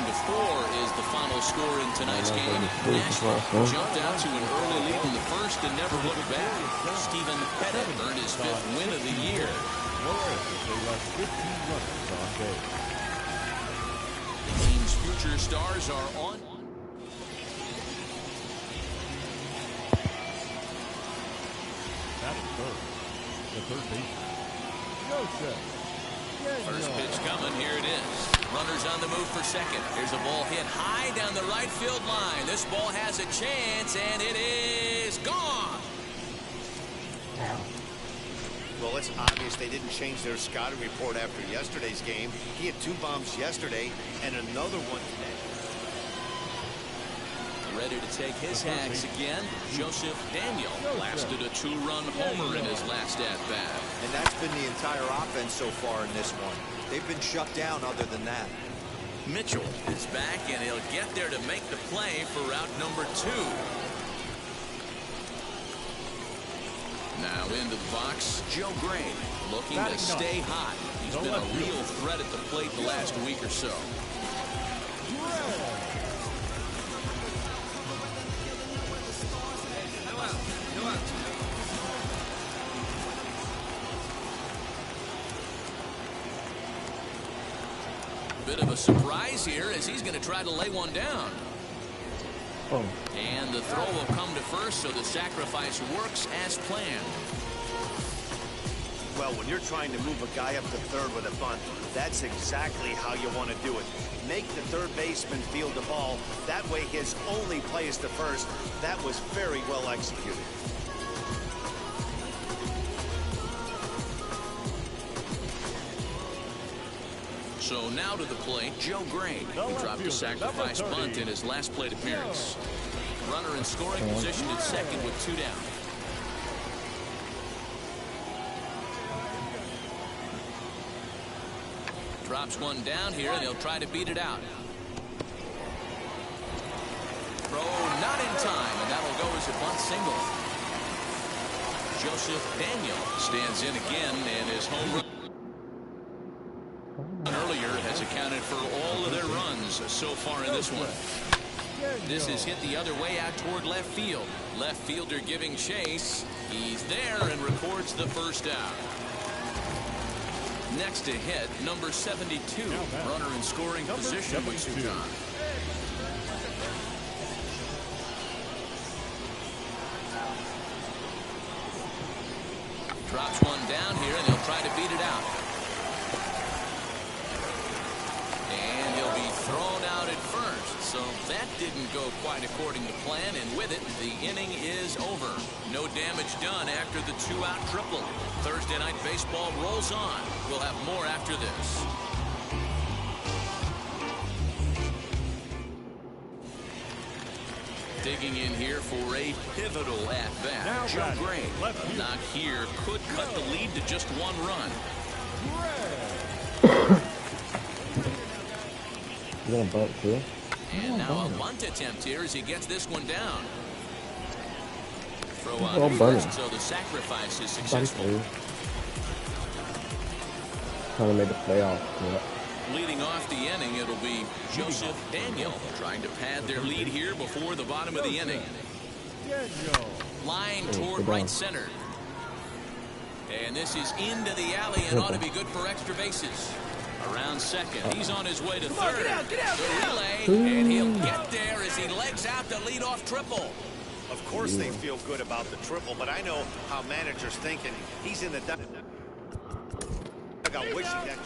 is the final score in tonight's game. Nashville jumped out to an early lead in the first and never looked back. Stephen Pettit earned his 5th win of the year. They left 15 runners on base. The team's future stars are on. Batting third, the third baseman, Joseph. First pitch coming. Here it is. Runners on the move for second. Here's a ball hit high down the right field line. This ball has a chance, and it is gone. Well, it's obvious they didn't change their scouting report after yesterday's game. He had 2 bombs yesterday and another one today. Ready to take his hacks again. Joseph Daniel blasted a 2-run homer in his last at-bat. And that's been the entire offense so far in this one. They've been shut down other than that. Mitchell is back, and he'll get there to make the play for route number 2. Now into the box, Joe Gray, looking to stay hot. He's been a real threat at the plate the last week or so. Bit of a surprise here as he's going to try to lay one down. And the throw will come to first, so the sacrifice works as planned. Well, when you're trying to move a guy up to third with a bunt, that's exactly how you want to do it. Make the third baseman field the ball. That way his only play is to first. That was very well executed. So now to the plate, Joe Gray, who dropped a sacrifice bunt in his last plate appearance. Runner in scoring position at second with 2 down. Drops one down here, and he'll try to beat it out. Throw not in time, and that'll go as a bunt single. Joseph Daniel stands in again, and his home run earlier has accounted for all of their runs so far in this one. This is hit the other way out toward left field. Left fielder giving chase. He's there and records the first out. Next to hit, number 72. Runner in scoring position with 2 down. Drops one down here, and he'll try to beat it out. And he'll be thrown out at first. So that didn't go quite according to plan, and with it, the inning is over. No damage done after the 2-out triple. Thursday Night Baseball rolls on. We'll have more after this. Digging in here for a pivotal at-bat. Joe Gray, a knock here could cut the lead to just 1 run. You gonna bunt too? And now a bunt attempt here as he gets this one down. Throw on first, so the sacrifice is successful. Trying to make the playoff. Yeah. Leading off the inning, it'll be Joseph Daniel trying to pad their lead here before the bottom of the inning. Line toward right center. And this is into the alley and ought to be good for extra bases. Around second, he's on his way to third. The relay, and he'll get there as he legs out the leadoff triple. Of course they feel good about the triple, but I know how managers think, and he's in the dugout wishing that.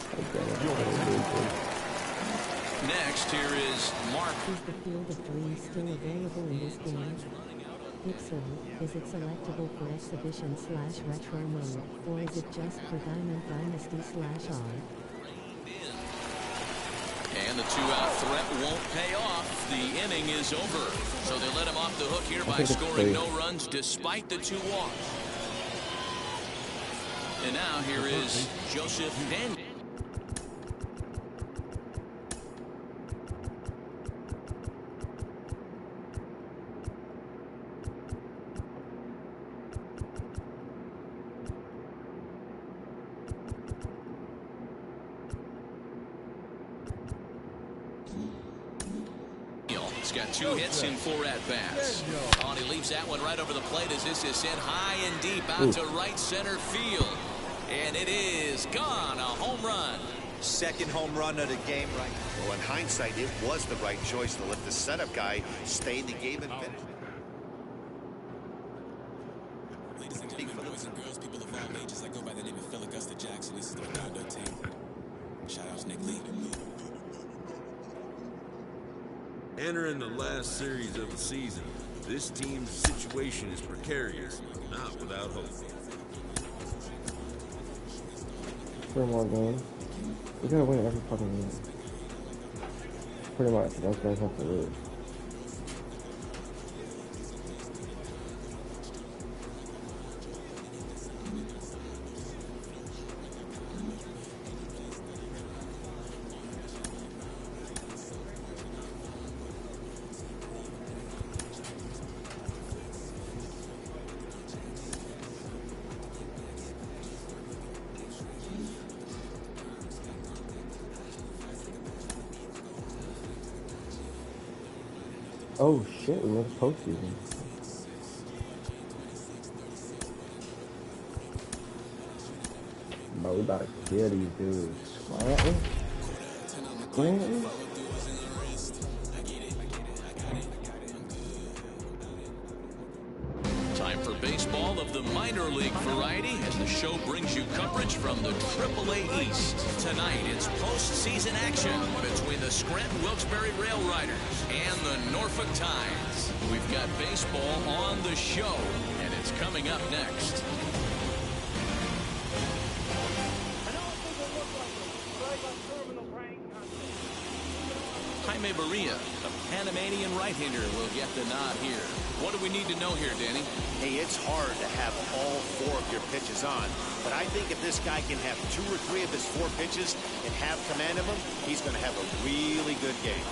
Next, here is Mark. Is the Field of Dreams still available in this game? If so, is it selectable for exhibition/retro mode, or is it just for Diamond Dynasty/R? And the 2-out threat won't pay off. The inning is over. So they let him off the hook here by scoring no runs despite the 2 walks. And now here is Joseph Daniel. He's got 2 hits in 4 at-bats. Oh, and he leaves that one right over the plate as this is hit high and deep out to right center field. And it is gone. A home run. Second home run of the game right now. Well, in hindsight, it was the right choice to let the setup guy stay in the game and finish. Entering the last series of the season, this team's situation is precarious, not without hope. 3 more games. We gotta win every fucking game. Pretty much. Those guys have to lose. Oh shit, we made the postseason. Bro, we about to kill these dudes. Quietly? Quietly? Time for baseball of the minor league variety as the show brings you coverage from the AAA East. Tonight, it's postseason action between the Scranton Wilkes-Barre Rail Riders and the Norfolk Tides. We've got baseball on the show, and it's coming up next. Jaime Barria, the Panamanian right-hander, will get the nod here. What do we need to know here, Danny? Hey, it's hard to have all 4 of your pitches on, but I think if this guy can have 2 or 3 of his 4 pitches and have command of them, he's going to have a really good game.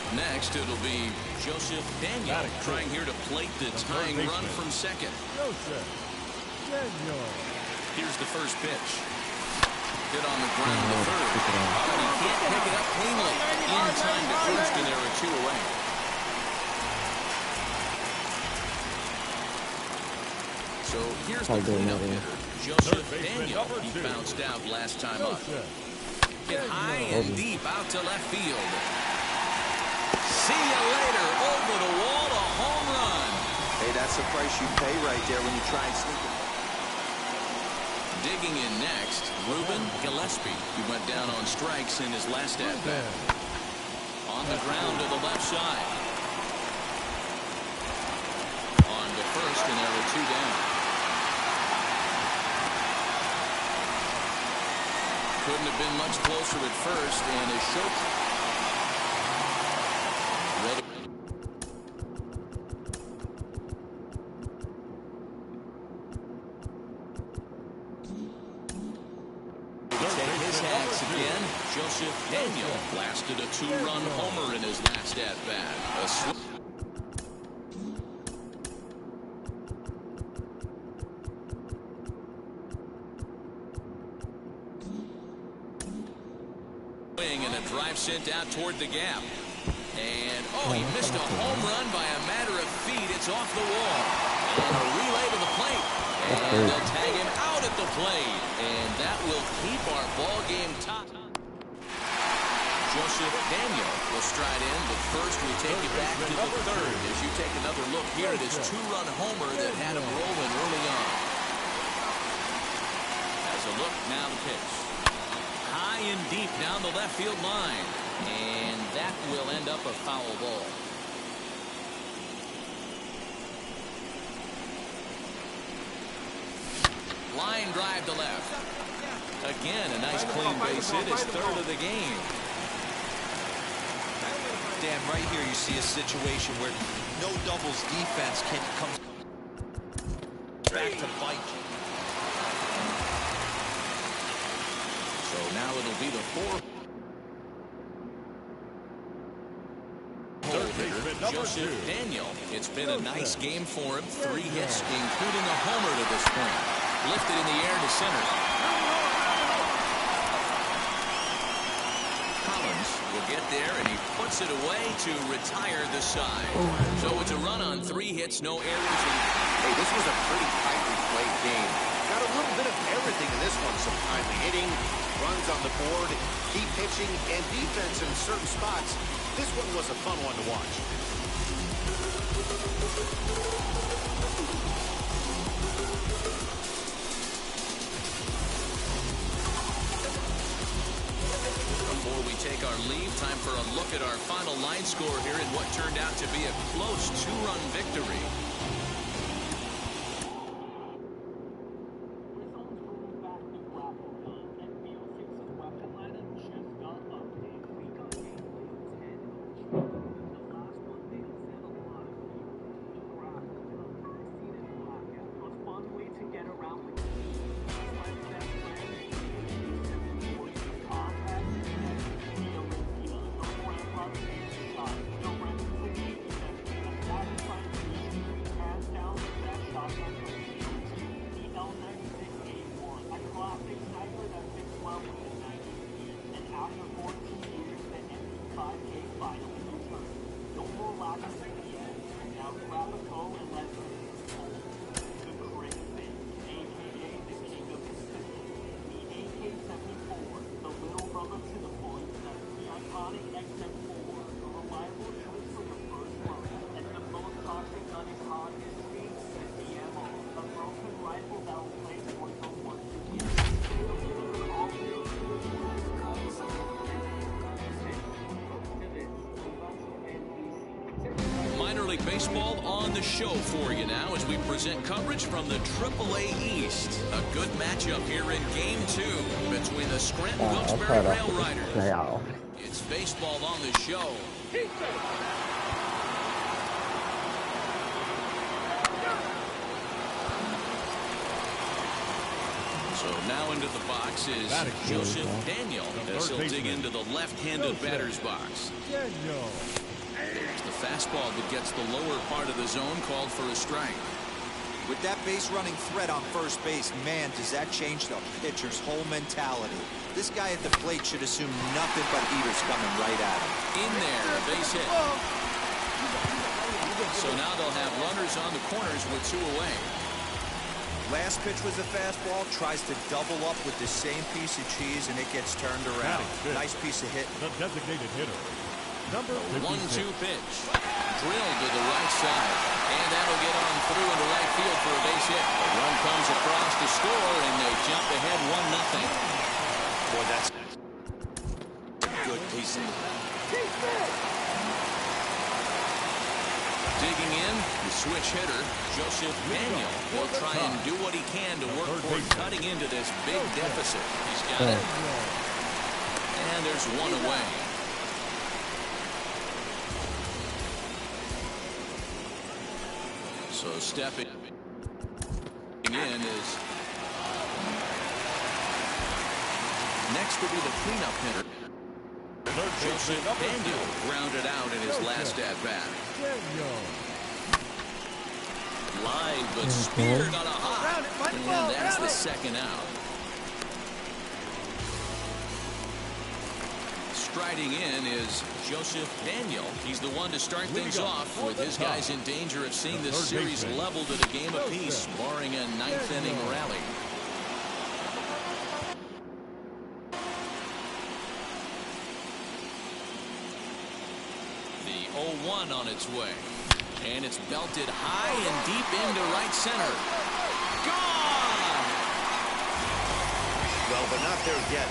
Next, it'll be Joseph Daniel trying here to plate the tying run from second. Joseph Daniel. Here's the first pitch. Hit on the ground to third. But he can't pick it up cleanly. In time to first, and there are 2 away. So here's the cleanup hitter, Joseph Daniel. He bounced out last time up. Hit high and deep out to left field. See you later. Over the wall, a home run. Hey, that's the price you pay right there when you try and sneak it. Digging in next, Ruben Gillespie. He went down on strikes in his last at-bat. On the ground to the left side. On to first, and there were 2 down. Couldn't have been much closer at first, and his show. Joseph Daniel blasted a 2-run homer in his last at-bat. And a drive sent out toward the gap. And, he missed a home run by a matter of feet. It's off the wall. And a relay to the plate. And they'll tag him out at the plate. And that will keep our ball game top. Joseph Daniel will stride in, but first we take you back to the third as you take another look here at his 2-run homer that had him rolling early on. As a look, now the pitch. High and deep down the left field line. And that will end up a foul ball. Line drive to left. Again, a nice clean base hit, his 3rd of the game. Dan, right here you see a situation where no doubles defense can come back to bite you. So now it'll be the 4th. Joseph Daniel. It's been a nice game for him. 3 hits, including a homer to this point. Lifted in the air to center. Collins will get there, and he puts it away to retire the side. So it's a run on 3 hits, no errors. Hey, this was a pretty tightly played game. Got a little bit of everything in this one. Some timely hitting, runs on the board, key pitching, and defense in certain spots. This one was a fun one to watch. Before we take our leave, time for a look at our final line score here in what turned out to be a close 2-run victory. Baseball on the show for you now as we present coverage from the AAA East. A good matchup here in Game 2 between the Scranton-Wilkes-Barre Rail Riders. It's baseball on the show. So now into the box is Joseph Daniel as he'll dig into the left-handed batter's box. It's the fastball that gets the lower part of the zone, called for a strike. With that base-running threat on first base, man, does that change the pitcher's whole mentality. This guy at the plate should assume nothing but heaters coming right at him. In there, a base hit. So now they'll have runners on the corners with 2 away. Last pitch was a fastball, tries to double up with the same piece of cheese, and it gets turned around. Nice piece of hit. The designated hitter. Number 1-2 pitch. Drilled to the right side. And that'll get on through into right field for a base hit. A run comes across to score, and they jump ahead 1-0. Boy, that's good piece of Digging in, the switch hitter, Joseph Daniel, will try and do what he can to work toward cutting into this big deficit. He's got it. And there's 1 away. So stepping in is next to be the cleanup hitter. Joseph Daniel grounded out in his last at-bat. Line, but speared on a hop. And that's the second out. Striding in is Joseph Daniel. He's the one to start things off with his guys in danger of seeing this series leveled at a game apiece, barring a 9th inning rally. The 0-1 on its way. And it's belted high and deep into right center. Gone! well, but not there yet.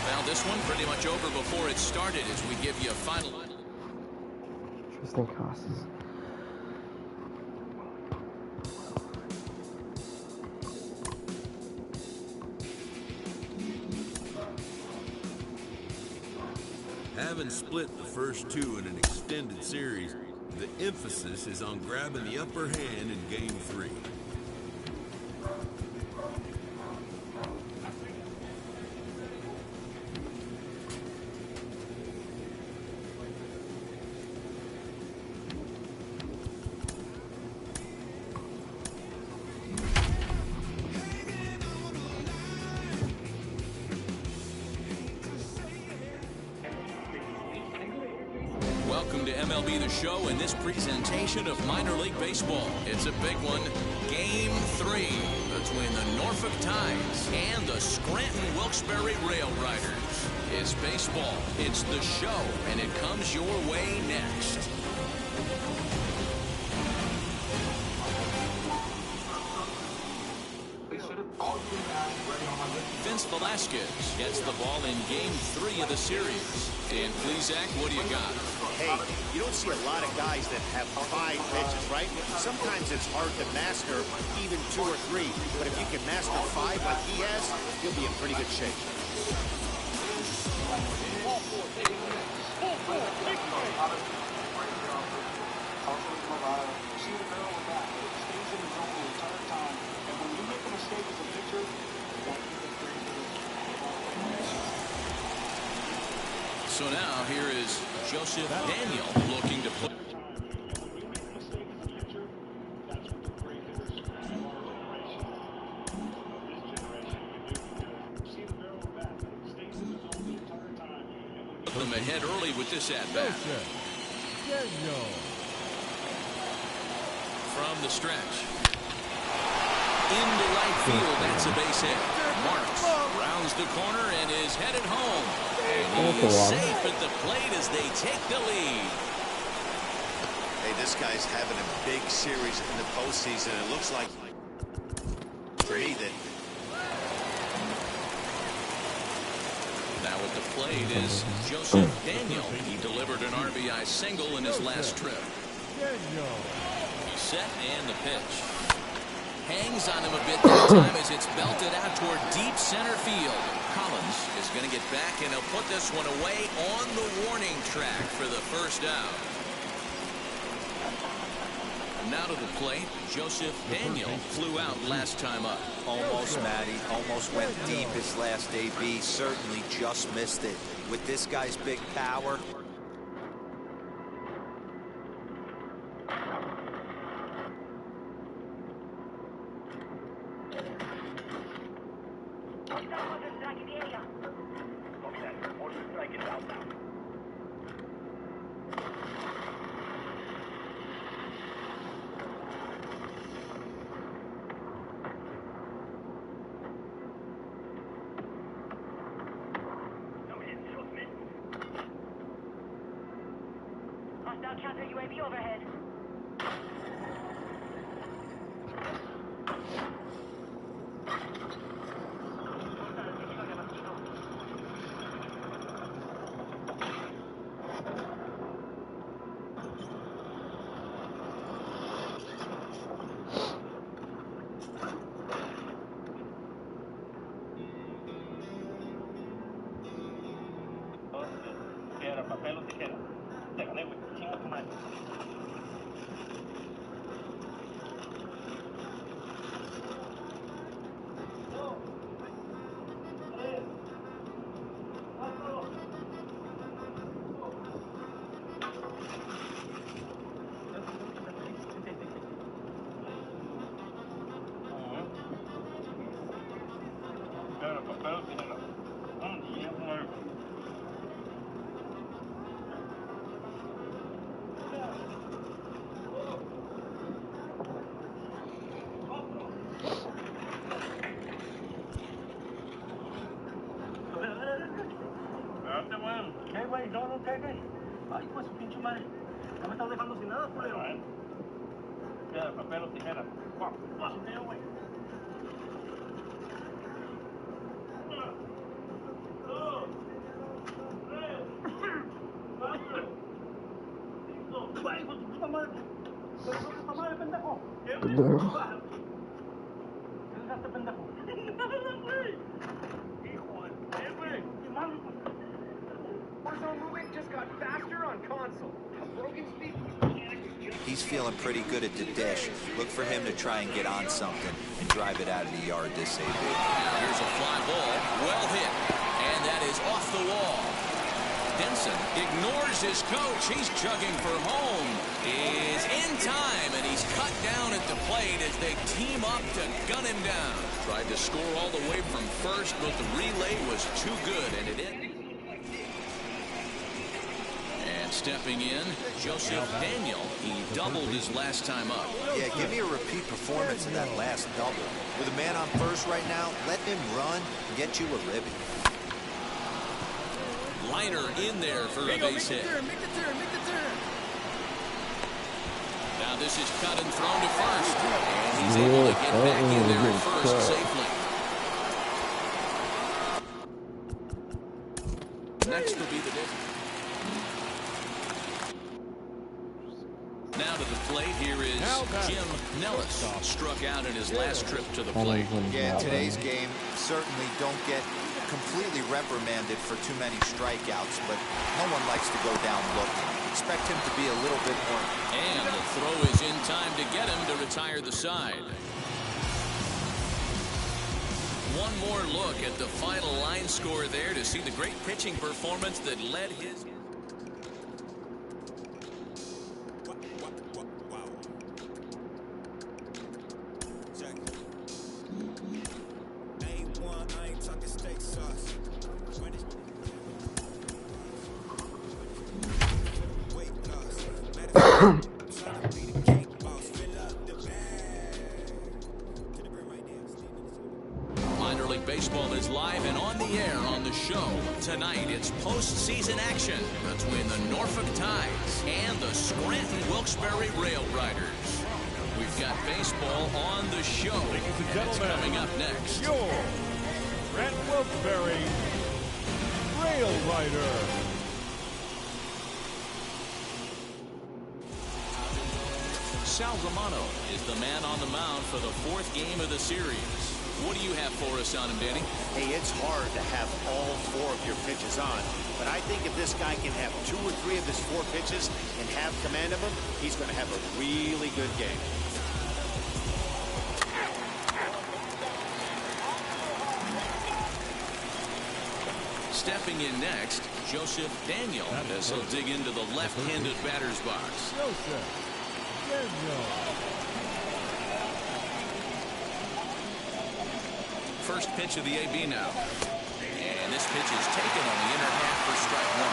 Well, this one pretty much over before it started as we give you a final. Interesting causes. Having split the first 2 in an extended series, the emphasis is on grabbing the upper hand in Game 3. Welcome to MLB The Show and this presentation of minor league baseball. It's a big one. Game 3 between the Norfolk Tides and the Scranton Wilkes-Barre Rail Riders. It's baseball, it's the show, and it comes your way next. Vince Velasquez gets the ball in Game 3 of the series. Dan Plesac, what do you got? Hey, you don't see a lot of guys that have 5 pitches, right? Sometimes it's hard to master even 2 or 3. But if you can master 5 like he has, you'll be in pretty good shape. So now here is Joseph Daniel looking to play. Put them ahead early with this at-bat. From the stretch. Into right field, that's a base hit. Marks rounds the corner and is headed home. And he's safe at the plate as they take the lead. Hey, this guy's having a big series in the postseason. It looks like, to me, that... Now at the plate is Joseph Daniel. He delivered an RBI single in his last trip. Set and the pitch. Hangs on him a bit this time as it's belted out toward deep center field. Collins is going to get back and he'll put this one away on the warning track for the first out. Now to the plate, Joseph Daniel flew out last time up. Almost, Matty. Almost went deep his last AB. Certainly just missed it. With this guy's big power. Hostile counter UAV overhead. Tijera, papel o tijera. Te gané, güey. Chinga tu madre. Tijera, papel o tijera. Chinga tu madre. ¿Qué, güey? No, ¿qué? Ay, pues su pinche madre. Ya me estás dejando sin nada, culero. Piedra, papel o tijera. Tijera, güey. Güey, hijo de tu puta madre. ¿Pero qué puta madre, pendejo? ¿Qué, güey? ¿Qué dejaste, pendejo? Hijo de... ¿Qué, güey? ¿Qué madre? He's feeling pretty good at the dish. Look for him to try and get on something and drive it out of the yard this AB. Now here's a fly ball, well hit, and that is off the wall. Denson ignores his coach. He's chugging for home. Is in time, and he's cut down at the plate as they team up to gun him down. Tried to score all the way from first, but the relay was too good, and it ended. Stepping in, Joseph Daniel. He doubled his last time up. Yeah, give me a repeat performance of that last double. With a man on first right now, let him run and get you a ribby. Liner in there for a base hit. Make the turn. Now this is cut and thrown to first. And he's able to get back in there at first safely. Next will be the difference. Now to the plate, here is Jim Nellis. Struck out in his last trip to the plate. Yeah, in today's game, certainly don't get completely reprimanded for too many strikeouts, but no one likes to go down looking. Expect him to be a little bit more. And the throw is in time to get him to retire the side. One more look at the final line score there to see the great pitching performance that led his... Minor League Baseball is live and on the air on the show. Tonight, it's postseason action between the Norfolk Tides and the Scranton Wilkes-Barre Rail Riders. We've got baseball on the show. Ladies and gentlemen, it's coming up next. Your Scranton Wilkes-Barre Rail Rider. Sal Romano is the man on the mound for the fourth game of the series. What do you have for us on him, Danny? Hey, it's hard to have all four of your pitches on, but I think if this guy can have 2 or 3 of his 4 pitches and have command of them, he's going to have a really good game. Stepping in next, Joseph Daniel as he'll dig into the left-handed batter's box. Joseph Daniel. First pitch of the AB now. And this pitch is taken on the inner half for strike 1.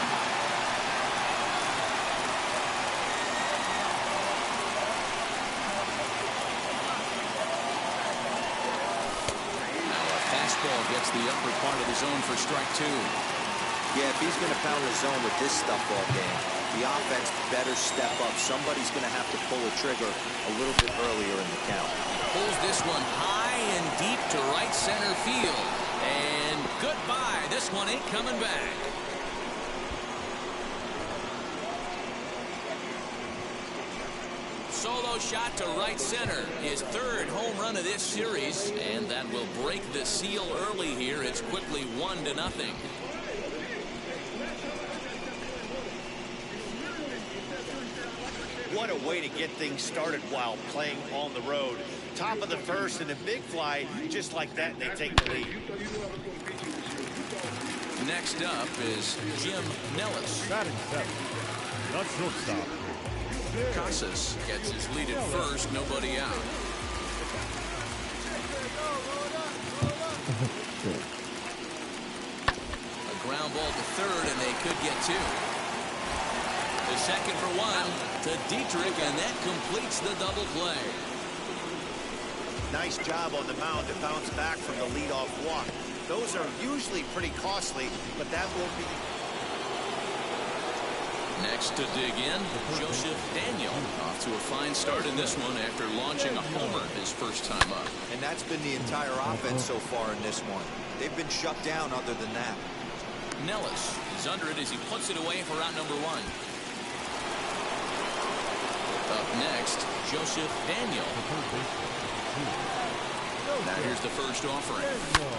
Now a fastball gets the upper part of the zone for strike 2. Yeah, if he's going to pound the zone with this stuff all game, the offense better step up. Somebody's going to have to pull a trigger a little bit earlier in the count. Pulls this one high and deep to right center field. And goodbye. This one ain't coming back. Solo shot to right center. His 3rd home run of this series. And that will break the seal early here. It's quickly 1-0. What a way to get things started while playing on the road. Top of the first and a big fly, just like that, and they take the lead. Next up is Jim Nellis. Batting 7. The shortstop. Casas gets his lead at first, nobody out. A ground ball to third, and they could get 2. The second for 1 to Dietrich, and that completes the double play. Nice job on the mound to bounce back from the leadoff walk. Those are usually pretty costly, but that won't be. Next to dig in, Joseph Daniel. Off to a fine start in this one after launching a homer his first time up. And that's been the entire offense so far in this one. They've been shut down other than that. Nellis is under it as he puts it away for out number 1. Up next, Joseph Daniel. Now here's the first offering.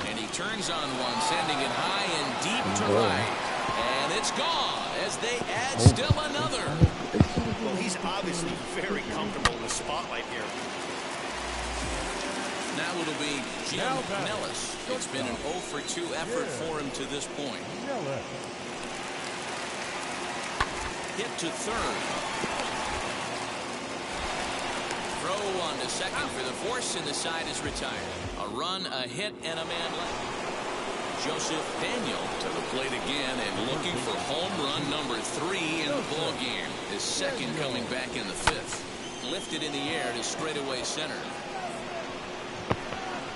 And he turns on one, sending it high and deep to right. And it's gone as they add still another. Well, he's obviously very comfortable in the spotlight here. Now it'll be Jim Nellis. It's been an 0 for 2 effort for him to this point. Hit to third. Throw on to second for the force, and the side is retired. A run, a hit, and a man left. Joseph Daniel to the plate again and looking for home run number 3 in the ball game. His second coming back in the 5th. Lifted in the air to straightaway center.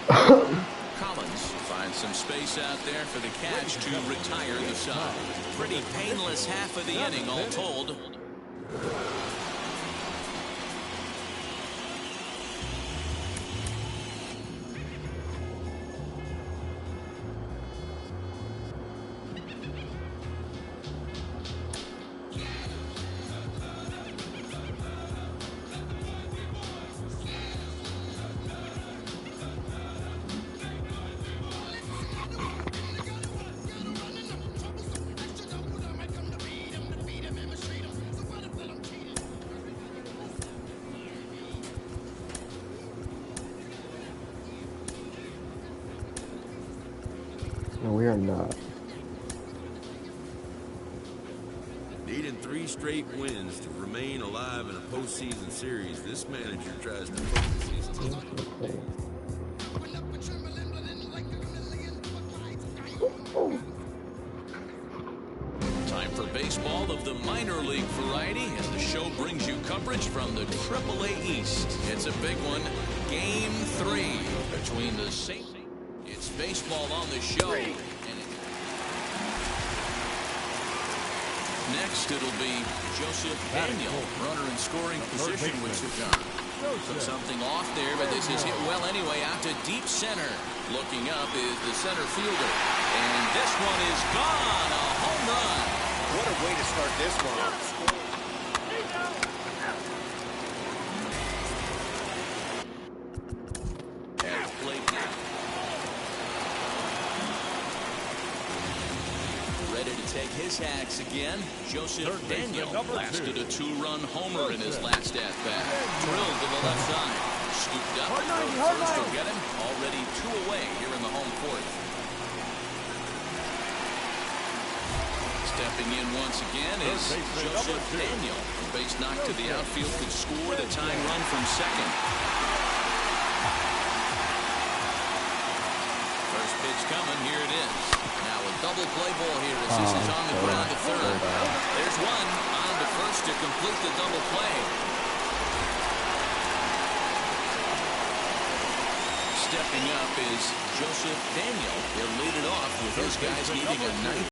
Collins finds some space out there for the catch to retire the side. Pretty painless half of the inning all told. No, we are not. Needing 3 straight wins to remain alive in a postseason series, this manager tries to focus his team. Okay. Time for baseball of the minor league variety as the show brings you coverage from the AAA East. It's a big one. Game 3 between the Saints. It's baseball on the show. Next, it'll be Joseph Daniel, runner in scoring position with Cigar. Took something off there, but this is hit well anyway out to deep center. Looking up is the center fielder. And this one is gone. A home run. What a way to start this one off. At the plate now. Ready to take his axe again. Joseph Daniel blasted a 2-run homer in his last at-bat. Drilled to the left side. Scooped up. First will get him. Already 2 away here in the home 4th. Stepping in once again is Joseph Daniel. Base knock to the outfield could score the tying run from second. First pitch coming. Here it is. Now a double play ball here as this is on the ground to third. There's one on to first to complete the double play. Stepping up is Joseph Daniel. He'll lead it off with his guys needing a 9th.